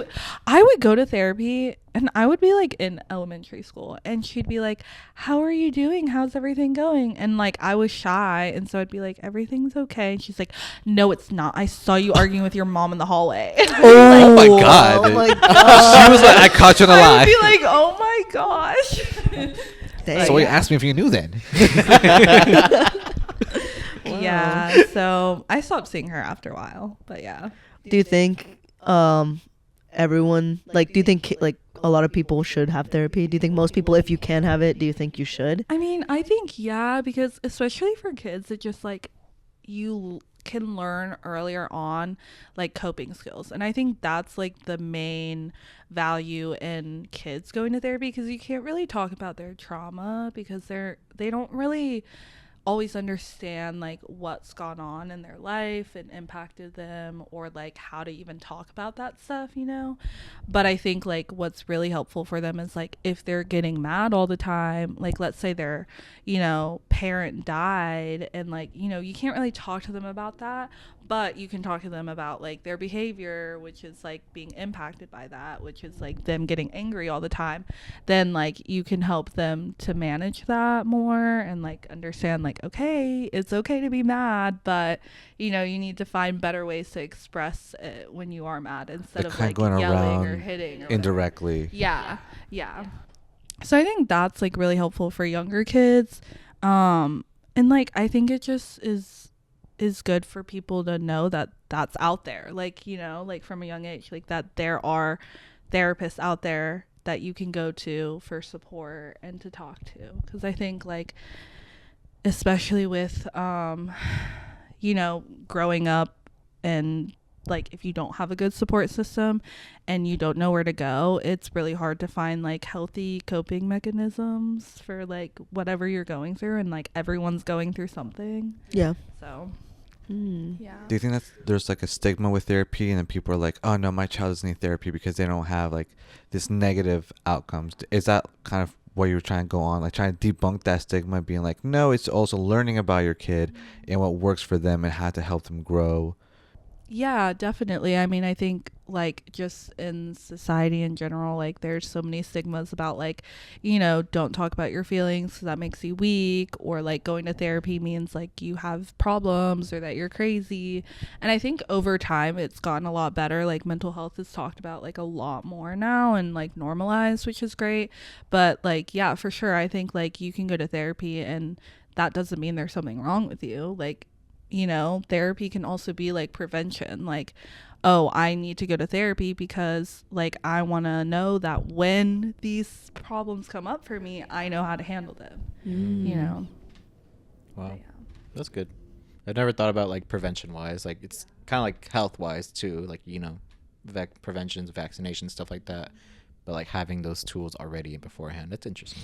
[SPEAKER 4] I would go to therapy and I would be like in elementary school and she'd be like, "How are you doing? How's everything going?" And like I was shy, and so I'd be like, "Everything's okay." And she's like, "No, it's not. I saw you arguing with your mom in the hallway."
[SPEAKER 3] Oh my God.
[SPEAKER 2] Oh my
[SPEAKER 3] She
[SPEAKER 2] god.
[SPEAKER 3] was like, I caught you in a
[SPEAKER 4] I would
[SPEAKER 3] lie.
[SPEAKER 4] be like, "Oh my gosh."
[SPEAKER 2] Dang.
[SPEAKER 3] So you asked me if you knew then.
[SPEAKER 4] Yeah, so I stopped seeing her after a while, but yeah.
[SPEAKER 2] Do you think everyone, like, do you think like a lot of people should have therapy? Do you think most people, if you can have it, do you think you should?
[SPEAKER 4] I mean, I think yeah, because especially for kids, it just like you can learn earlier on like coping skills, and I think that's like the main value in kids going to therapy, because you can't really talk about their trauma because they don't really always understand like what's gone on in their life and impacted them, or like how to even talk about that stuff, you know. But I think like what's really helpful for them is like if they're getting mad all the time, like let's say their, you know, parent died, and like, you know, you can't really talk to them about that, but you can talk to them about like their behavior, which is like being impacted by that, which is like them getting angry all the time. Then like you can help them to manage that more and like understand like, okay, it's okay to be mad, but you know, you need to find better ways to express it when you are mad, instead
[SPEAKER 3] Like
[SPEAKER 4] of
[SPEAKER 3] kind
[SPEAKER 4] like
[SPEAKER 3] of going
[SPEAKER 4] yelling or
[SPEAKER 3] around
[SPEAKER 4] hitting or
[SPEAKER 3] indirectly.
[SPEAKER 4] yeah, yeah. So I think that's like really helpful for younger kids. And like I think it just is good for people to know that that's out there, like, you know, like from a young age, like that there are therapists out there that you can go to for support and to talk to, because I think like especially with you know, growing up, and like if you don't have a good support system and you don't know where to go, it's really hard to find like healthy coping mechanisms for like whatever you're going through, and like everyone's going through something.
[SPEAKER 2] Yeah.
[SPEAKER 4] So
[SPEAKER 2] Mm.
[SPEAKER 4] yeah.
[SPEAKER 3] Do you think that there's like a stigma with therapy, and then people are like, oh no, my child doesn't need therapy because they don't have like this negative outcomes? Is that kind of what you were trying to go on, like trying to debunk that stigma, being like, no, it's also learning about your kid and what works for them and how to help them grow?
[SPEAKER 4] Yeah, definitely. I mean, I think like just in society in general, like there's so many stigmas about like, you know, don't talk about your feelings 'cause that makes you weak, or like going to therapy means like you have problems or that you're crazy. And I think over time it's gotten a lot better. Like mental health is talked about like a lot more now and like normalized, which is great. But like, yeah, for sure. I think like you can go to therapy and that doesn't mean there's something wrong with you. Like, you know, therapy can also be like prevention. Like, oh, I need to go to therapy because like I want to know that when these problems come up for me, I know how to handle them. You know.
[SPEAKER 1] Wow,
[SPEAKER 4] Yeah.
[SPEAKER 1] that's good. I've never thought about like prevention wise. Like it's kind of like health wise too. Like, you know, preventions, vaccinations, stuff like that. But like having those tools already beforehand, that's interesting.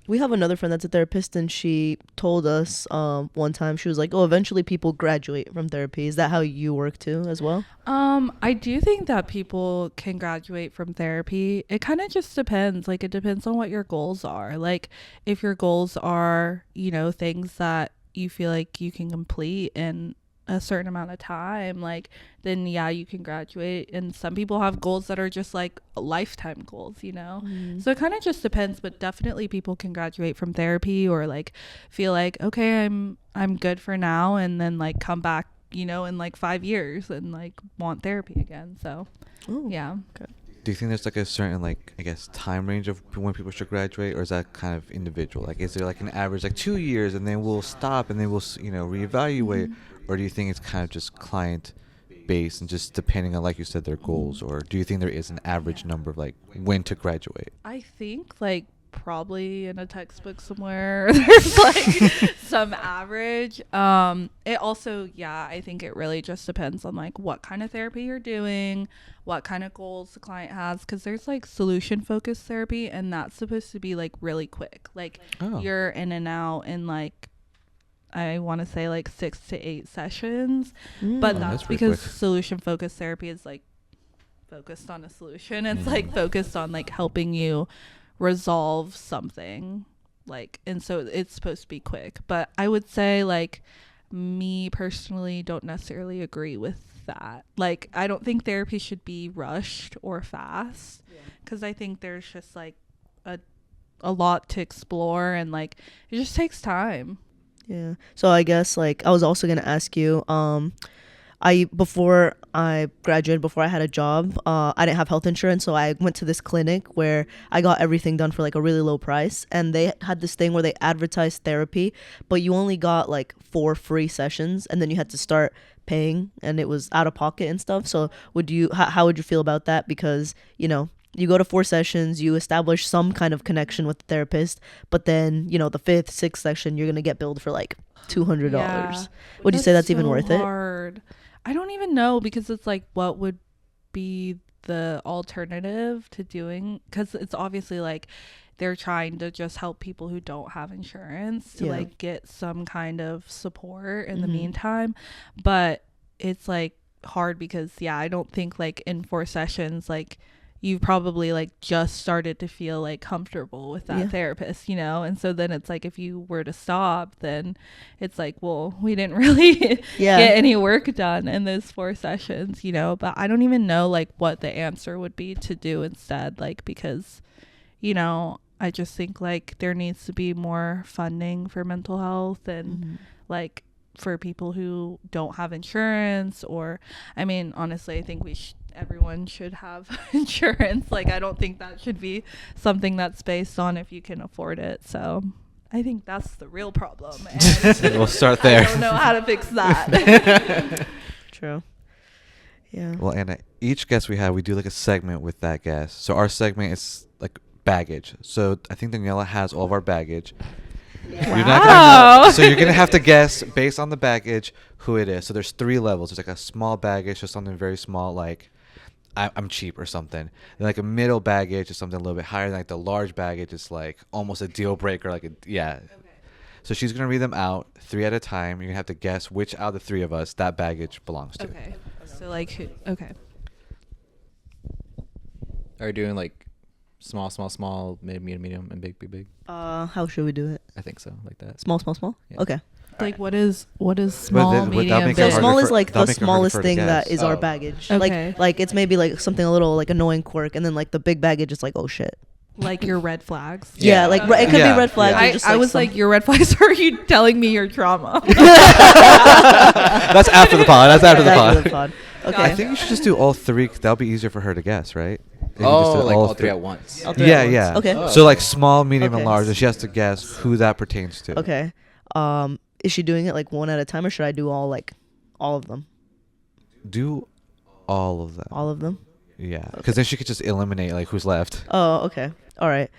[SPEAKER 2] We have another friend that's a therapist, and she told us one time, she was like, oh, eventually people graduate from therapy. Is that how you work too as well?
[SPEAKER 4] I do think that people can graduate from therapy. It kind of just depends. Like, it depends on what your goals are. Like, if your goals are, you know, things that you feel like you can complete in a certain amount of time, like, then yeah, you can graduate. And some people have goals that are just like lifetime goals, you know. So it kind of just depends, but definitely people can graduate from therapy, or like feel like, okay, I'm good for now, and then like come back, you know, in like 5 years and like want therapy again. So
[SPEAKER 2] Oh.
[SPEAKER 4] yeah.
[SPEAKER 3] Do you think there's like a certain, like, I guess, time range of when people should graduate, or is that kind of individual? Like, is there like an average, like 2 years, and then we'll stop, and then we'll, you know, reevaluate, or do you think it's kind of just client based and just depending on, like you said, their goals, or do you think there is an average number of like when to graduate?
[SPEAKER 4] I think like probably in a textbook somewhere there's like some average. It also, yeah, I think it really just depends on like what kind of therapy you're doing, what kind of goals the client has, because there's like solution focused therapy, and that's supposed to be like really quick. Like
[SPEAKER 3] Oh.
[SPEAKER 4] you're in and out in like I want to say like 6 to 8 sessions.
[SPEAKER 2] Mm.
[SPEAKER 4] But
[SPEAKER 3] Oh,
[SPEAKER 4] that's
[SPEAKER 3] that's pretty
[SPEAKER 4] because
[SPEAKER 3] quick.
[SPEAKER 4] solution focused therapy is like focused on a solution. It's like focused on like helping you resolve something, like, and so it's supposed to be quick. But I would say, like, me personally don't necessarily agree with that. Like, I don't think therapy should be rushed or fast, because I think there's just like a lot to explore, and like it just takes time.
[SPEAKER 2] Yeah. So I guess like I was also gonna ask you, before I graduated, before I had a job, I didn't have health insurance, so I went to this clinic where I got everything done for like a really low price, and they had this thing where they advertised therapy, but you only got like 4 free sessions, and then you had to start paying, and it was out of pocket and stuff. So how would you feel about that? Because you go to 4 sessions, you establish some kind of connection with the therapist, but then the 5th, 6th session you're gonna get billed for like $200.
[SPEAKER 4] Yeah.
[SPEAKER 2] Would you say that's even worth it?
[SPEAKER 4] Hard. I don't even know, because it's like, what would be the alternative to doing? Because it's obviously like they're trying to just help people who don't have insurance to like get some kind of support in the meantime. But it's like hard because I don't think like in 4 sessions like you probably like just started to feel like comfortable with that therapist, and so then it's like if you were to stop, then it's like, well, we didn't really get any work done in those 4 sessions, but I don't even know like what the answer would be to do instead, like, because I just think like there needs to be more funding for mental health, and like for people who don't have insurance, or I mean, honestly, I think everyone should have insurance. Like, I don't think that should be something that's based on if you can afford it. So I think that's the real problem. And
[SPEAKER 3] We'll start there.
[SPEAKER 4] I don't know how to fix that.
[SPEAKER 2] True. Yeah.
[SPEAKER 3] Well, Anna, each guest we have, we do like a segment with that guest. So our segment is like baggage. So I think Daniela has all of our baggage.
[SPEAKER 2] Yeah.
[SPEAKER 3] You're not gonna know. So you're gonna have to guess based on the baggage who it is. So there's 3 levels. There's like a small baggage, or something very small, like I'm cheap or something. Then like a middle baggage is something a little bit higher. Like the large baggage is like almost a deal breaker. Like So she's gonna read them out 3 at a time. You're gonna have to guess which out of the 3 of us that baggage belongs to.
[SPEAKER 4] Okay. So like, okay.
[SPEAKER 1] Are you doing like small, medium, and big?
[SPEAKER 2] How should we do it?
[SPEAKER 1] I think so, like that.
[SPEAKER 2] Small.
[SPEAKER 1] Yeah.
[SPEAKER 2] Okay.
[SPEAKER 4] Like, what is small,
[SPEAKER 3] that'll
[SPEAKER 4] medium,
[SPEAKER 3] make it
[SPEAKER 2] So
[SPEAKER 3] harder
[SPEAKER 2] small is
[SPEAKER 3] for-
[SPEAKER 2] like
[SPEAKER 3] that'll
[SPEAKER 2] the
[SPEAKER 3] make it harder
[SPEAKER 2] smallest
[SPEAKER 3] for her to
[SPEAKER 2] thing that
[SPEAKER 3] guess.
[SPEAKER 2] is our
[SPEAKER 1] Oh.
[SPEAKER 2] baggage.
[SPEAKER 4] Okay.
[SPEAKER 2] Like it's maybe like something a little like annoying quirk, and then like the big baggage is like, oh shit.
[SPEAKER 4] like your red flags?
[SPEAKER 2] Yeah, like it could
[SPEAKER 3] Yeah,
[SPEAKER 2] be red flags.
[SPEAKER 3] yeah.
[SPEAKER 2] Or just,
[SPEAKER 4] I was
[SPEAKER 2] some-
[SPEAKER 4] like, your red flags, or are you telling me your trauma?
[SPEAKER 3] That's after the pod. That's after the
[SPEAKER 2] After the
[SPEAKER 3] pod.
[SPEAKER 2] pod. Okay.
[SPEAKER 3] I think you should just do all 3. That'll be easier for her to guess, right? If you just
[SPEAKER 1] Oh,
[SPEAKER 3] did
[SPEAKER 1] like all 3 at once.
[SPEAKER 2] All 3 at
[SPEAKER 3] Yeah,
[SPEAKER 2] once.
[SPEAKER 3] yeah.
[SPEAKER 2] Okay.
[SPEAKER 1] Oh.
[SPEAKER 3] So like small, medium, and
[SPEAKER 2] Okay.
[SPEAKER 3] large, and she has to guess who that pertains to.
[SPEAKER 2] Okay. Is she doing it like one at a time, or should I do all of them?
[SPEAKER 3] Do all of them.
[SPEAKER 2] All of them?
[SPEAKER 3] Yeah, because then she could just eliminate like who's left.
[SPEAKER 2] Oh, okay. All right.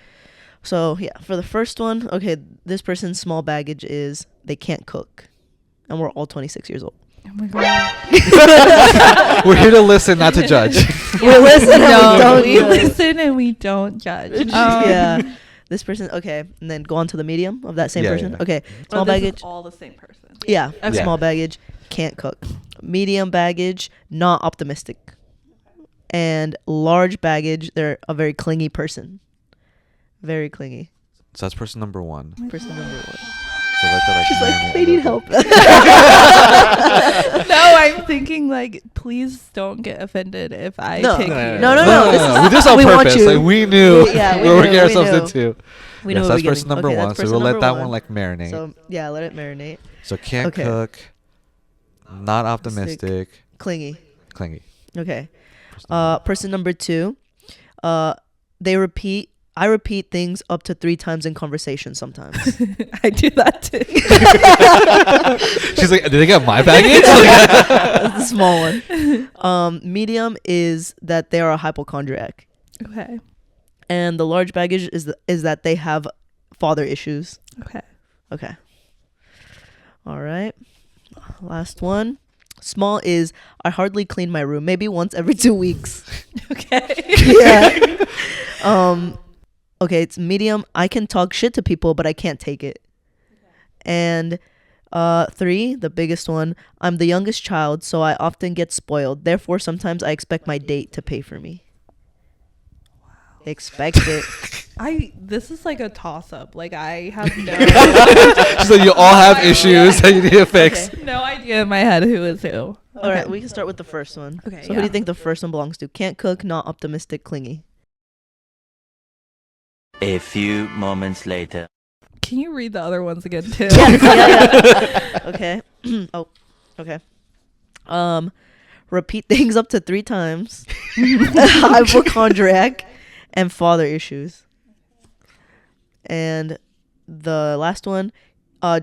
[SPEAKER 2] So yeah, for the first one, okay, this person's small baggage is they can't cook, and we're all 26 years old.
[SPEAKER 4] Oh my god.
[SPEAKER 3] We're here to listen, not to judge.
[SPEAKER 2] We listen and we
[SPEAKER 4] No,
[SPEAKER 2] don't
[SPEAKER 4] we
[SPEAKER 2] judge.
[SPEAKER 4] listen and we don't judge.
[SPEAKER 2] Yeah. This person, okay, and then go on to the medium of that same
[SPEAKER 3] Yeah,
[SPEAKER 2] person.
[SPEAKER 3] yeah.
[SPEAKER 2] Okay,
[SPEAKER 4] Oh,
[SPEAKER 2] small
[SPEAKER 4] this is
[SPEAKER 2] baggage.
[SPEAKER 4] all the same person.
[SPEAKER 2] Yeah,
[SPEAKER 4] Okay.
[SPEAKER 2] small baggage, can't cook. Medium baggage, not optimistic. And large baggage, they're a very clingy person. Very clingy.
[SPEAKER 3] So that's person number 1.
[SPEAKER 2] Person number 1.
[SPEAKER 3] So let that,
[SPEAKER 2] She's
[SPEAKER 3] marinate
[SPEAKER 2] like,
[SPEAKER 3] a
[SPEAKER 2] they need
[SPEAKER 3] little
[SPEAKER 2] help.
[SPEAKER 3] bit.
[SPEAKER 4] No, I'm thinking like, please don't get offended if I
[SPEAKER 2] No.
[SPEAKER 4] pick
[SPEAKER 1] No,
[SPEAKER 4] you.
[SPEAKER 2] No, this is-
[SPEAKER 3] We did this on
[SPEAKER 2] we want
[SPEAKER 3] purpose.
[SPEAKER 2] you.
[SPEAKER 3] Like we knew.
[SPEAKER 2] Yeah, we
[SPEAKER 3] we were
[SPEAKER 2] knew,
[SPEAKER 3] getting ourselves
[SPEAKER 2] we knew.
[SPEAKER 3] into.
[SPEAKER 2] We
[SPEAKER 3] Yes,
[SPEAKER 2] know
[SPEAKER 3] that's
[SPEAKER 2] what we're
[SPEAKER 3] person
[SPEAKER 2] getting.
[SPEAKER 3] number
[SPEAKER 2] Okay,
[SPEAKER 3] 1.
[SPEAKER 2] that's
[SPEAKER 3] So
[SPEAKER 2] person
[SPEAKER 3] we'll let
[SPEAKER 2] number
[SPEAKER 3] that
[SPEAKER 2] one.
[SPEAKER 3] one like marinate.
[SPEAKER 2] So yeah, let it marinate.
[SPEAKER 3] So can't
[SPEAKER 2] Okay.
[SPEAKER 3] cook, not optimistic,
[SPEAKER 2] Clingy.
[SPEAKER 3] clingy.
[SPEAKER 2] Okay. Person number 2, I repeat things up to 3 times in conversation sometimes.
[SPEAKER 4] I do that too.
[SPEAKER 3] She's like, did they get my baggage?
[SPEAKER 2] That's the small one. Medium is that they are a hypochondriac,
[SPEAKER 4] Okay.
[SPEAKER 2] and the large baggage is that they have father issues.
[SPEAKER 4] Okay.
[SPEAKER 2] Okay. All right. Last one. Small is I hardly clean my room, maybe once every 2 weeks.
[SPEAKER 4] Okay.
[SPEAKER 2] Yeah. Okay, it's medium. I can talk shit to people, but I can't take it. And 3, the biggest one. I'm the youngest child, so I often get spoiled. Therefore, sometimes I expect my date to pay for me. Expect it.
[SPEAKER 4] This is like a toss up. Like I have
[SPEAKER 3] So you all have issues that you need to fix.
[SPEAKER 4] no idea in my head who is who.
[SPEAKER 2] All right, we can start with the first one.
[SPEAKER 4] Okay,
[SPEAKER 2] So who do you think the first one belongs to? Can't cook, not optimistic, clingy.
[SPEAKER 5] A few moments later.
[SPEAKER 4] Can you read the other ones again too?
[SPEAKER 2] Yeah. Okay. Oh, okay. Repeat things up to 3 times. Hypochondriac and father issues. And the last one,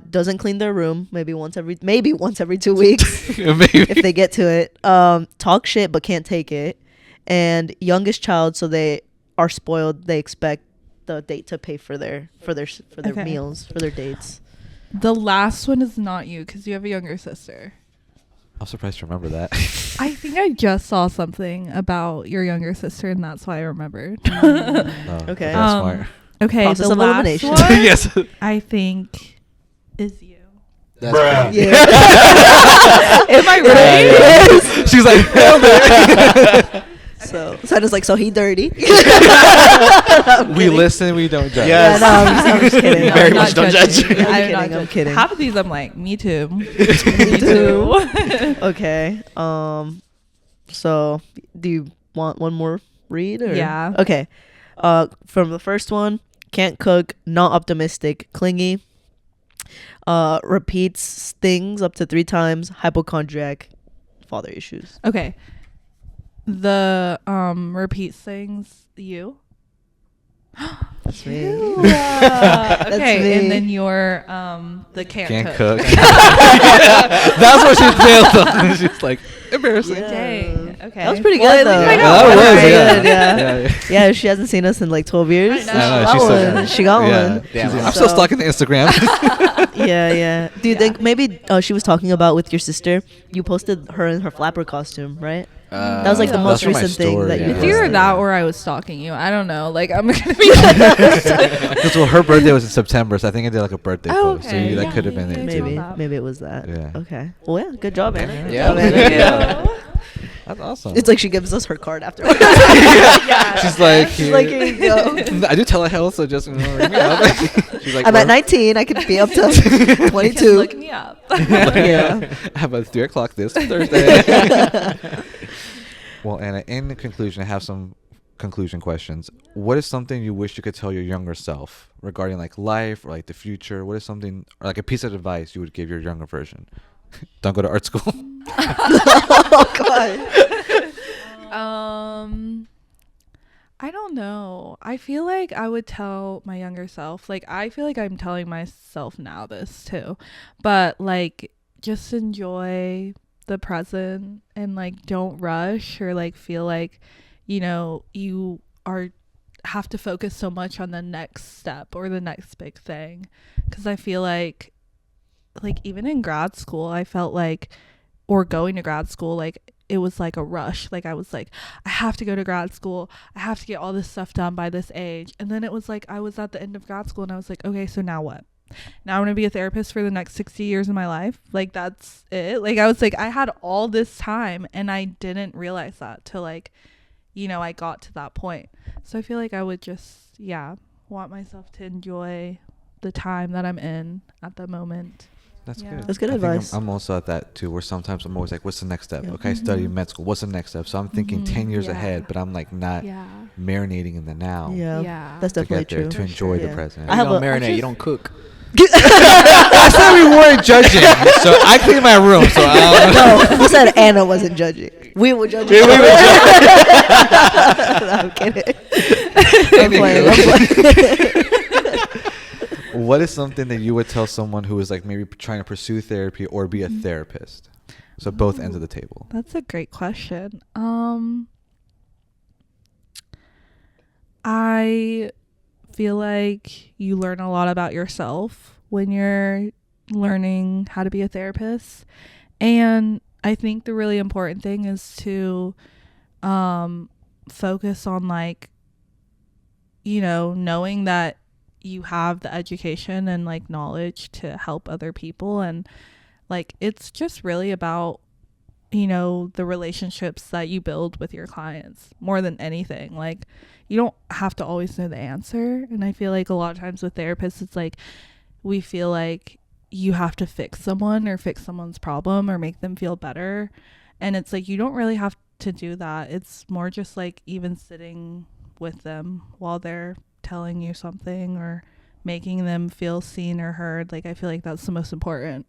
[SPEAKER 2] doesn't clean their room maybe once every 2 weeks if they get to it. Talk shit but can't take it. And youngest child, so they are spoiled. They expect the date to pay for their
[SPEAKER 4] Okay.
[SPEAKER 2] meals, for their dates.
[SPEAKER 4] The last one is not you because you have a younger sister.
[SPEAKER 3] I'm surprised to remember that.
[SPEAKER 4] I think I just saw something about your younger sister, and that's why I remembered.
[SPEAKER 3] Oh,
[SPEAKER 2] Okay.
[SPEAKER 3] That's smart.
[SPEAKER 4] Okay,
[SPEAKER 2] Process
[SPEAKER 4] the
[SPEAKER 2] of
[SPEAKER 4] last
[SPEAKER 2] elimination.
[SPEAKER 4] one
[SPEAKER 3] Yes.
[SPEAKER 4] I think is you.
[SPEAKER 1] That's crazy.
[SPEAKER 2] Yeah.
[SPEAKER 4] Am I right?
[SPEAKER 3] She's like,
[SPEAKER 2] So Sana's like, so he dirty.
[SPEAKER 3] we listen, we don't judge.
[SPEAKER 1] Yes.
[SPEAKER 2] Yeah, no, I'm just kidding.
[SPEAKER 4] No,
[SPEAKER 1] Very
[SPEAKER 4] I'm
[SPEAKER 1] much
[SPEAKER 4] not
[SPEAKER 1] don't
[SPEAKER 4] judging.
[SPEAKER 1] judge.
[SPEAKER 2] I'm
[SPEAKER 4] I'm
[SPEAKER 2] kidding,
[SPEAKER 4] not
[SPEAKER 2] I'm
[SPEAKER 4] judging.
[SPEAKER 2] kidding.
[SPEAKER 4] Half of these I'm like, me too.
[SPEAKER 2] Me
[SPEAKER 4] too.
[SPEAKER 2] Okay. So do you want one more read? Or?
[SPEAKER 4] Yeah.
[SPEAKER 2] Okay. From the first one, can't cook, not optimistic, clingy. Repeats things up to 3 times, hypochondriac, father issues.
[SPEAKER 4] Okay. The repeat things you.
[SPEAKER 2] That's me.
[SPEAKER 4] Okay,
[SPEAKER 2] me.
[SPEAKER 4] and then your the can't cook.
[SPEAKER 3] That's what she failed on. She's like, embarrassing.
[SPEAKER 2] Yeah.
[SPEAKER 4] Dang. Okay.
[SPEAKER 2] That was pretty
[SPEAKER 4] Well,
[SPEAKER 2] good
[SPEAKER 4] at least
[SPEAKER 2] though.
[SPEAKER 4] I got
[SPEAKER 3] That
[SPEAKER 4] one
[SPEAKER 3] was,
[SPEAKER 4] right.
[SPEAKER 3] yeah.
[SPEAKER 2] Yeah.
[SPEAKER 3] Yeah.
[SPEAKER 2] Yeah, she hasn't seen us in like 12 years.
[SPEAKER 4] I
[SPEAKER 2] so
[SPEAKER 4] know.
[SPEAKER 3] I know,
[SPEAKER 2] she
[SPEAKER 3] she's
[SPEAKER 2] got
[SPEAKER 3] still
[SPEAKER 2] one.
[SPEAKER 3] got it.
[SPEAKER 2] She got
[SPEAKER 3] Yeah.
[SPEAKER 2] one.
[SPEAKER 1] Damn,
[SPEAKER 3] I'm
[SPEAKER 2] So-
[SPEAKER 3] still stalking the Instagram.
[SPEAKER 2] Yeah. Do you
[SPEAKER 4] Yeah.
[SPEAKER 2] think maybe she was talking about with your sister? You posted her in her flapper costume, right? That was like the
[SPEAKER 4] That's
[SPEAKER 2] most
[SPEAKER 3] from my
[SPEAKER 2] recent thing
[SPEAKER 3] story,
[SPEAKER 2] that you
[SPEAKER 3] yeah.
[SPEAKER 4] It's
[SPEAKER 2] posted.
[SPEAKER 4] either that or I was stalking you. I don't know. Like I'm gonna be.
[SPEAKER 3] Because well, her birthday was in September, so I think I did like a birthday
[SPEAKER 4] Oh,
[SPEAKER 3] post. So
[SPEAKER 4] okay.
[SPEAKER 3] that
[SPEAKER 4] Yeah,
[SPEAKER 3] could have been
[SPEAKER 4] yeah,
[SPEAKER 3] it.
[SPEAKER 4] yeah.
[SPEAKER 3] too.
[SPEAKER 2] Maybe it was that.
[SPEAKER 3] Yeah.
[SPEAKER 2] Okay. Well, yeah. Good job, Anna. Good
[SPEAKER 1] Yeah.
[SPEAKER 2] job, Anna.
[SPEAKER 4] Thank
[SPEAKER 2] Yeah.
[SPEAKER 4] you.
[SPEAKER 3] That's awesome.
[SPEAKER 2] It's like she gives us her card afterwards.
[SPEAKER 3] She's like,
[SPEAKER 2] She's like, here you go.
[SPEAKER 3] I do telehealth, so just ring me up. She's like,
[SPEAKER 2] I'm at
[SPEAKER 3] well,
[SPEAKER 2] 19. I could be up to
[SPEAKER 4] You can
[SPEAKER 2] 22.
[SPEAKER 4] look me up.
[SPEAKER 2] Yeah.
[SPEAKER 3] I have a 3 o'clock this Thursday. Well, Anna, in conclusion, I have some conclusion questions. What is something you wish you could tell your younger self regarding like life or like the future? What is something or like a piece of advice you would give your younger version? Don't go to art school.
[SPEAKER 2] Oh God.
[SPEAKER 4] I don't know. I feel like I would tell my younger self, like I feel like I'm telling myself now this too, but like just enjoy the present and like don't rush or like feel like, you know, you are have to focus so much on the next step or the next big thing. Cause I feel like even in grad school, I felt like, or going to grad school, like it was like a rush. Like I was like, I have to go to grad school. I have to get all this stuff done by this age. And then it was like, I was at the end of grad school and I was like, okay, so now what? Now I'm going to be a therapist for the next 60 years of my life. Like that's it. Like I was like, I had all this time and I didn't realize that till like, you know, I got to that point. So I feel like I would just, want myself to enjoy the time that I'm in at the moment.
[SPEAKER 3] That's
[SPEAKER 4] Yeah.
[SPEAKER 3] good.
[SPEAKER 2] That's good
[SPEAKER 3] I think
[SPEAKER 2] advice.
[SPEAKER 3] I'm also at that too, where sometimes I'm always like, what's the next step?
[SPEAKER 2] Yeah.
[SPEAKER 3] Okay, I study med school. What's the next step? So I'm thinking 10 years
[SPEAKER 4] Yeah.
[SPEAKER 3] ahead, but I'm like not marinating in the now
[SPEAKER 2] Yeah.
[SPEAKER 4] Yeah.
[SPEAKER 2] That's
[SPEAKER 3] to
[SPEAKER 2] definitely
[SPEAKER 3] get there,
[SPEAKER 2] true.
[SPEAKER 3] to enjoy the
[SPEAKER 2] Yeah.
[SPEAKER 3] present.
[SPEAKER 2] I have
[SPEAKER 1] you don't
[SPEAKER 2] a-
[SPEAKER 1] marinate.
[SPEAKER 2] I
[SPEAKER 1] You
[SPEAKER 2] just-
[SPEAKER 1] don't cook.
[SPEAKER 3] I said we weren't judging, so I clean my room. So
[SPEAKER 2] No, who said Anna wasn't judging? We were judging.
[SPEAKER 3] We were
[SPEAKER 2] No, I'm kidding. I'm playing.
[SPEAKER 3] What is something that you would tell someone who is like maybe trying to pursue therapy or be a therapist? So both ends of the table.
[SPEAKER 4] That's a great question. I feel like you learn a lot about yourself when you're learning how to be a therapist. And I think the really important thing is to focus on like, you know, knowing that you have the education and like knowledge to help other people. And like it's just really about, you know, the relationships that you build with your clients more than anything. Like you don't have to always know the answer. And I feel like a lot of times with therapists, it's like we feel like you have to fix someone or fix someone's problem or make them feel better. And it's like you don't really have to do that. It's more just like even sitting with them while they're telling you something or making them feel seen or heard. Like I feel like that's the most important.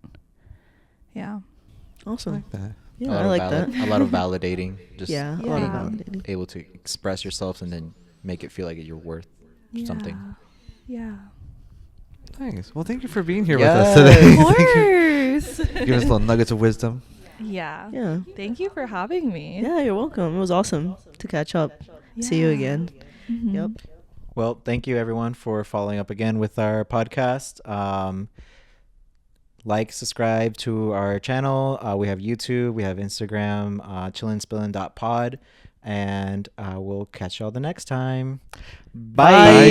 [SPEAKER 4] Yeah.
[SPEAKER 3] I
[SPEAKER 2] Awesome.
[SPEAKER 3] like that.
[SPEAKER 2] Yeah, I like that.
[SPEAKER 1] A lot of validating. Just
[SPEAKER 2] Yeah, a lot of
[SPEAKER 4] Yeah.
[SPEAKER 2] validating.
[SPEAKER 1] able to express yourself and then make it feel like you're worth something.
[SPEAKER 4] Yeah.
[SPEAKER 3] Nice. Well, thank you for being here
[SPEAKER 1] Yes.
[SPEAKER 3] with us today.
[SPEAKER 4] Of course.
[SPEAKER 3] Give us little nuggets of wisdom.
[SPEAKER 4] Yeah.
[SPEAKER 2] Yeah.
[SPEAKER 4] Thank you for having me.
[SPEAKER 2] Yeah, you're welcome. It was awesome to catch up. See you
[SPEAKER 4] Yeah.
[SPEAKER 2] again.
[SPEAKER 4] Mhm.
[SPEAKER 2] Yep.
[SPEAKER 1] Well, thank you everyone for following up again with our podcast. Like, subscribe to our channel. We have YouTube, we have Instagram, chillinspillin.pod, and we'll catch y'all the next time. Bye.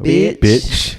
[SPEAKER 2] Bitch.
[SPEAKER 3] Bitch.